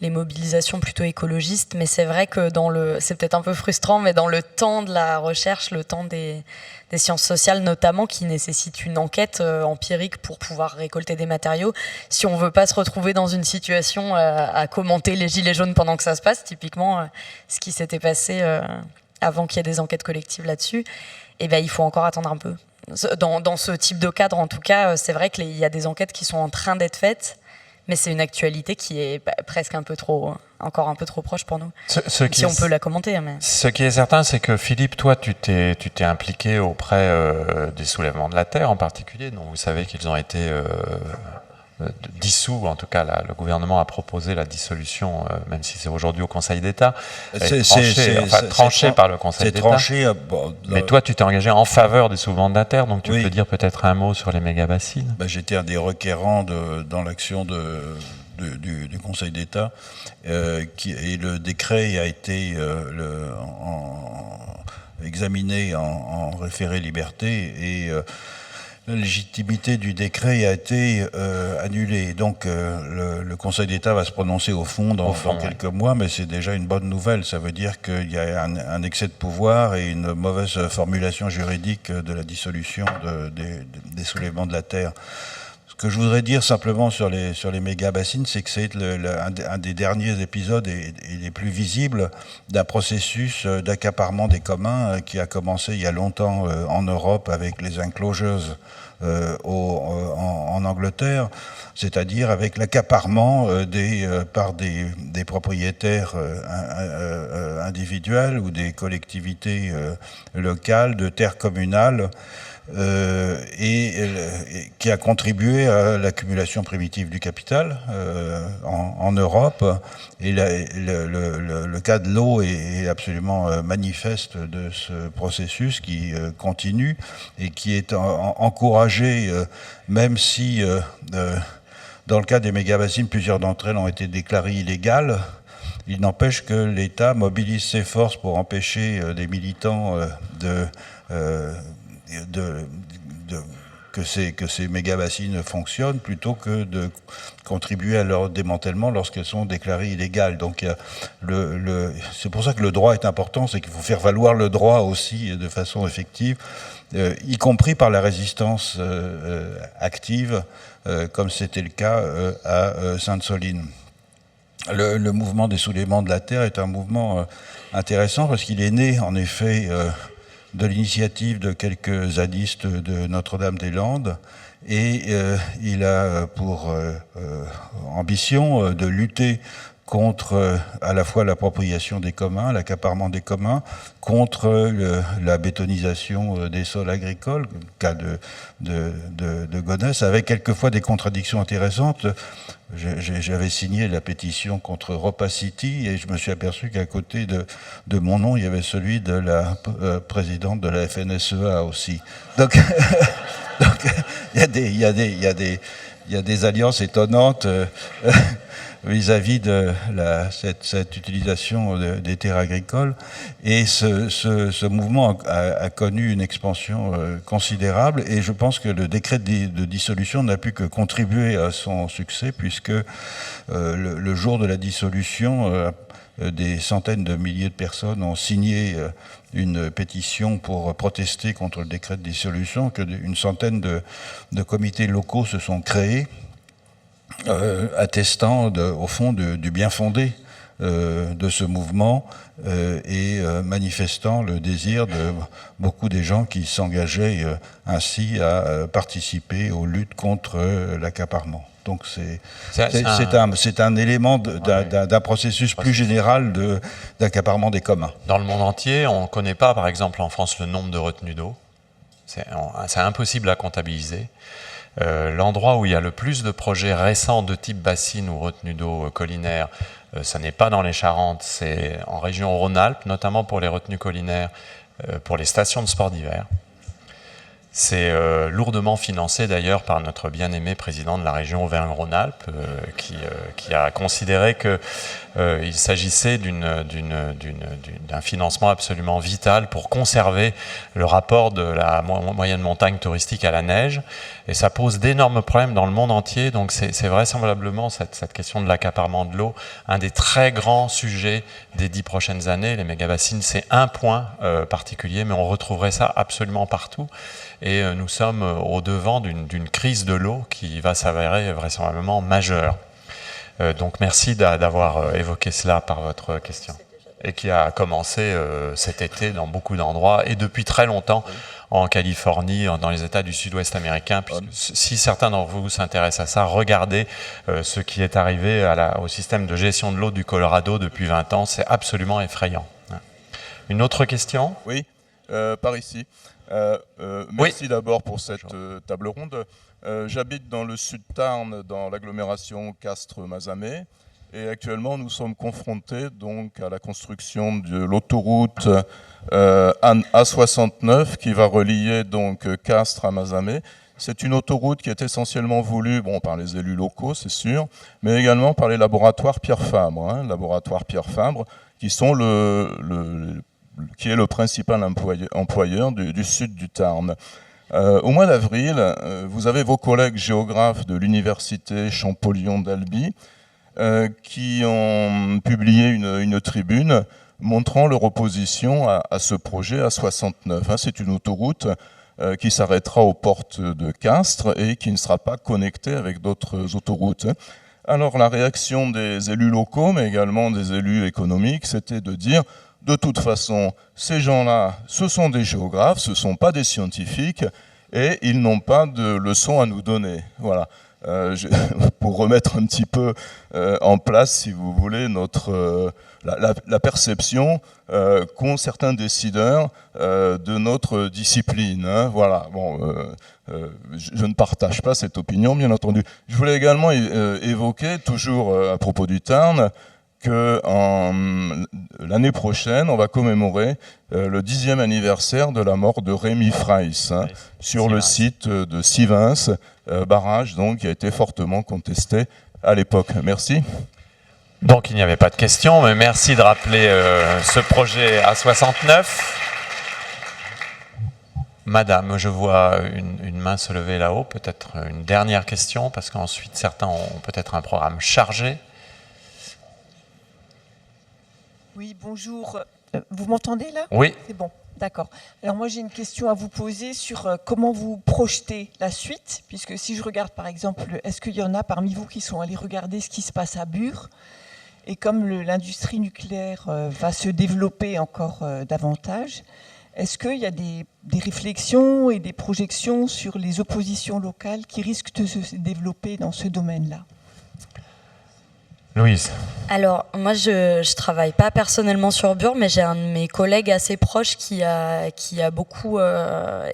mobilisations plutôt écologistes, mais c'est vrai que c'est peut-être un peu frustrant, mais dans le temps de la recherche, le temps des sciences sociales notamment, qui nécessitent une enquête empirique pour pouvoir récolter des matériaux, si on veut pas se retrouver dans une situation à commenter les gilets jaunes pendant que ça se passe, typiquement ce qui s'était passé avant qu'il y ait des enquêtes collectives là-dessus, eh ben, il faut encore attendre un peu. Dans ce type de cadre, en tout cas, c'est vrai qu'il y a des enquêtes qui sont en train d'être faites, mais c'est une actualité qui est presque encore un peu trop proche pour nous. Si on peut la commenter. Mais... Ce qui est certain, c'est que Philippe, toi, tu t'es impliqué auprès des soulèvements de la Terre en particulier, dont vous savez qu'ils ont été dissous, en tout cas le gouvernement a proposé la dissolution, même si c'est aujourd'hui au Conseil d'État, tranché par le Conseil d'État. Mais toi, tu t'es engagé en faveur des soulèvements de la Terre, donc tu peux dire peut-être un mot sur les méga-bassines. J'étais un des requérants dans l'action du Conseil d'État, et le décret a été examiné en référé liberté, et la légitimité du décret a été annulée. Donc le Conseil d'État va se prononcer au fond dans quelques mois, mais c'est déjà une bonne nouvelle. Ça veut dire qu'il y a un excès de pouvoir et une mauvaise formulation juridique de la dissolution des soulèvements de la Terre. Ce que je voudrais dire simplement sur les méga-bassines, c'est que c'est un des derniers épisodes et les plus visibles d'un processus d'accaparement des communs qui a commencé il y a longtemps en Europe avec les enclosures en Angleterre, c'est-à-dire avec l'accaparement par des propriétaires individuels ou des collectivités locales de terres communales, et qui a contribué à l'accumulation primitive du capital en Europe. Et le cas de l'eau est absolument manifeste de ce processus qui continue et qui est encouragé, même si dans le cas des méga-bassines, plusieurs d'entre elles ont été déclarées illégales. Il n'empêche que l'État mobilise ses forces pour empêcher des militants que ces méga-bassines fonctionnent, plutôt que de contribuer à leur démantèlement lorsqu'elles sont déclarées illégales. Donc c'est pour ça que le droit est important, c'est qu'il faut faire valoir le droit aussi de façon effective, y compris par la résistance active, comme c'était le cas à Sainte-Soline. Le mouvement des soulèvements de la Terre est un mouvement intéressant parce qu'il est né en effet de l'initiative de quelques zadistes de Notre-Dame-des-Landes, et il a pour ambition de lutter contre à la fois l'appropriation des communs, l'accaparement des communs, contre la bétonisation des sols agricoles, le cas de Gonesse, avec quelquefois des contradictions intéressantes. J'avais signé la pétition contre Ropacity et je me suis aperçu qu'à côté de mon nom, il y avait celui de la présidente de la FNSEA aussi. Donc, il y a des alliances étonnantes vis-à-vis de cette utilisation des terres agricoles. Et ce mouvement a connu une expansion considérable, et je pense que le décret de dissolution n'a pu que contribuer à son succès, puisque le jour de la dissolution, des centaines de milliers de personnes ont signé une pétition pour protester contre le décret de dissolution, qu'une centaine de comités locaux se sont créés, attestant au fond du bien fondé de ce mouvement et manifestant le désir de beaucoup des gens qui s'engageaient ainsi à participer aux luttes contre l'accaparement. Donc c'est un élément d'un processus plus général d'accaparement des communs. Dans le monde entier, on ne connaît pas, par exemple en France, le nombre de retenues d'eau. C'est impossible à comptabiliser. L'endroit où il y a le plus de projets récents de type bassine ou retenue d'eau collinaire, ça n'est pas dans les Charentes, c'est en région Rhône-Alpes, notamment pour les retenues collinaires, pour les stations de sport d'hiver. C'est lourdement financé d'ailleurs par notre bien-aimé président de la région Auvergne-Rhône-Alpes, qui a considéré qu'il s'agissait d'un financement absolument vital pour conserver le rapport de la moyenne montagne touristique à la neige. Et ça pose d'énormes problèmes dans le monde entier. Donc c'est vraisemblablement cette question de l'accaparement de l'eau, un des très grands sujets des 10 prochaines années. Les mégabassines, c'est un point particulier, mais on retrouverait ça absolument partout. Et nous sommes au devant d'une crise de l'eau qui va s'avérer vraisemblablement majeure. Donc merci d'avoir évoqué cela par votre question. Et qui a commencé cet été dans beaucoup d'endroits et depuis très longtemps en Californie, dans les États du Sud-Ouest américain. Si certains d'entre vous s'intéressent à ça, regardez ce qui est arrivé au système de gestion de l'eau du Colorado depuis 20 ans. C'est absolument effrayant. Une autre question ? Oui, par ici. Merci d'abord pour cette table ronde. J'habite dans le sud Tarn, dans l'agglomération Castres-Mazamet, et actuellement nous sommes confrontés donc à la construction de l'autoroute A69 qui va relier donc Castres à Mazamet. C'est une autoroute qui est essentiellement voulue par les élus locaux, c'est sûr, mais également par les laboratoires Pierre Fabre, laboratoires Pierre Fabre, qui sont qui est le principal employeur du sud du Tarn. Au mois d'avril, vous avez vos collègues géographes de l'université Champollion d'Albi qui ont publié une tribune montrant leur opposition à ce projet A69. C'est une autoroute qui s'arrêtera aux portes de Castres et qui ne sera pas connectée avec d'autres autoroutes. Alors la réaction des élus locaux, mais également des élus économiques, c'était de dire: de toute façon, ces gens-là, ce sont des géographes, ce ne sont pas des scientifiques, et ils n'ont pas de leçons à nous donner. Voilà. Pour remettre un petit peu en place, si vous voulez, la perception qu'ont certains décideurs de notre discipline. Voilà. Bon, je ne partage pas cette opinion, bien entendu. Je voulais également évoquer, toujours à propos du Tarn, que l'année prochaine, on va commémorer le 10e anniversaire de la mort de Rémi Fraisse sur le site de Sivens, barrage donc, qui a été fortement contesté à l'époque. Merci. Donc il n'y avait pas de questions, mais merci de rappeler ce projet A69. Madame, je vois une main se lever là-haut, peut-être une dernière question, parce qu'ensuite certains ont peut-être un programme chargé. Oui, bonjour. Vous m'entendez là ? Oui. C'est bon, d'accord. Alors moi j'ai une question à vous poser sur comment vous projetez la suite, puisque si je regarde par exemple, est-ce qu'il y en a parmi vous qui sont allés regarder ce qui se passe à Bure ? Et comme l'industrie nucléaire va se développer encore davantage, est-ce qu'il y a des réflexions et des projections sur les oppositions locales qui risquent de se développer dans ce domaine-là ? Louise. Alors, moi, je ne travaille pas personnellement sur Bure, mais j'ai un de mes collègues assez proches qui a beaucoup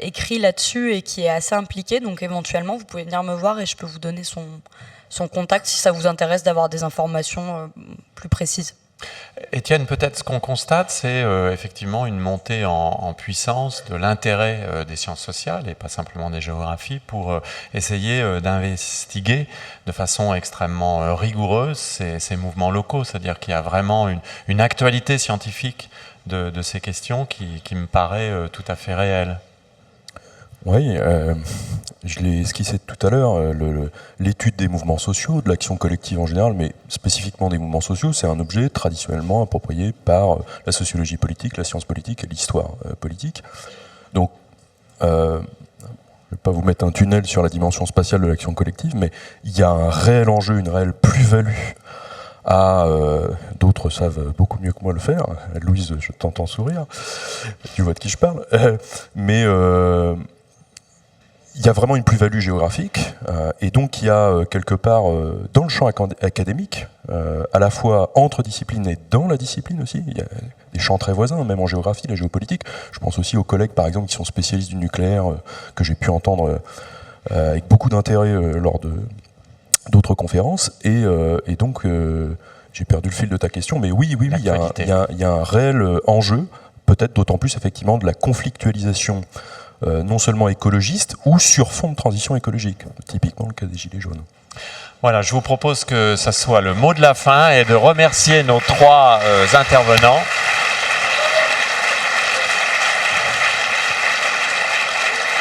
écrit là-dessus et qui est assez impliqué. Donc, éventuellement, vous pouvez venir me voir et je peux vous donner son contact si ça vous intéresse d'avoir des informations plus précises. Étienne, peut-être ce qu'on constate, c'est effectivement une montée en puissance de l'intérêt des sciences sociales et pas simplement des géographies pour essayer d'investiguer de façon extrêmement rigoureuse ces mouvements locaux. C'est-à-dire qu'il y a vraiment une actualité scientifique de ces questions qui me paraît tout à fait réelle. Oui, je l'ai esquissé tout à l'heure, l'étude des mouvements sociaux, de l'action collective en général, mais spécifiquement des mouvements sociaux, c'est un objet traditionnellement approprié par la sociologie politique, la science politique et l'histoire politique. Donc, je ne vais pas vous mettre un tunnel sur la dimension spatiale de l'action collective, mais il y a un réel enjeu, une réelle plus-value d'autres savent beaucoup mieux que moi le faire. Louise, je t'entends sourire, tu vois de qui je parle, mais il y a vraiment une plus-value géographique, et donc il y a quelque part dans le champ académique, à la fois entre disciplines et dans la discipline aussi, il y a des champs très voisins, même en géographie, la géopolitique. Je pense aussi aux collègues par exemple qui sont spécialistes du nucléaire, que j'ai pu entendre avec beaucoup d'intérêt lors d'autres conférences, et donc j'ai perdu le fil de ta question, mais oui, il y a un réel enjeu, peut-être d'autant plus effectivement de la conflictualisation non seulement écologiste ou sur fond de transition écologique, typiquement le cas des Gilets jaunes. Voilà, je vous propose que ça soit le mot de la fin et de remercier nos trois intervenants.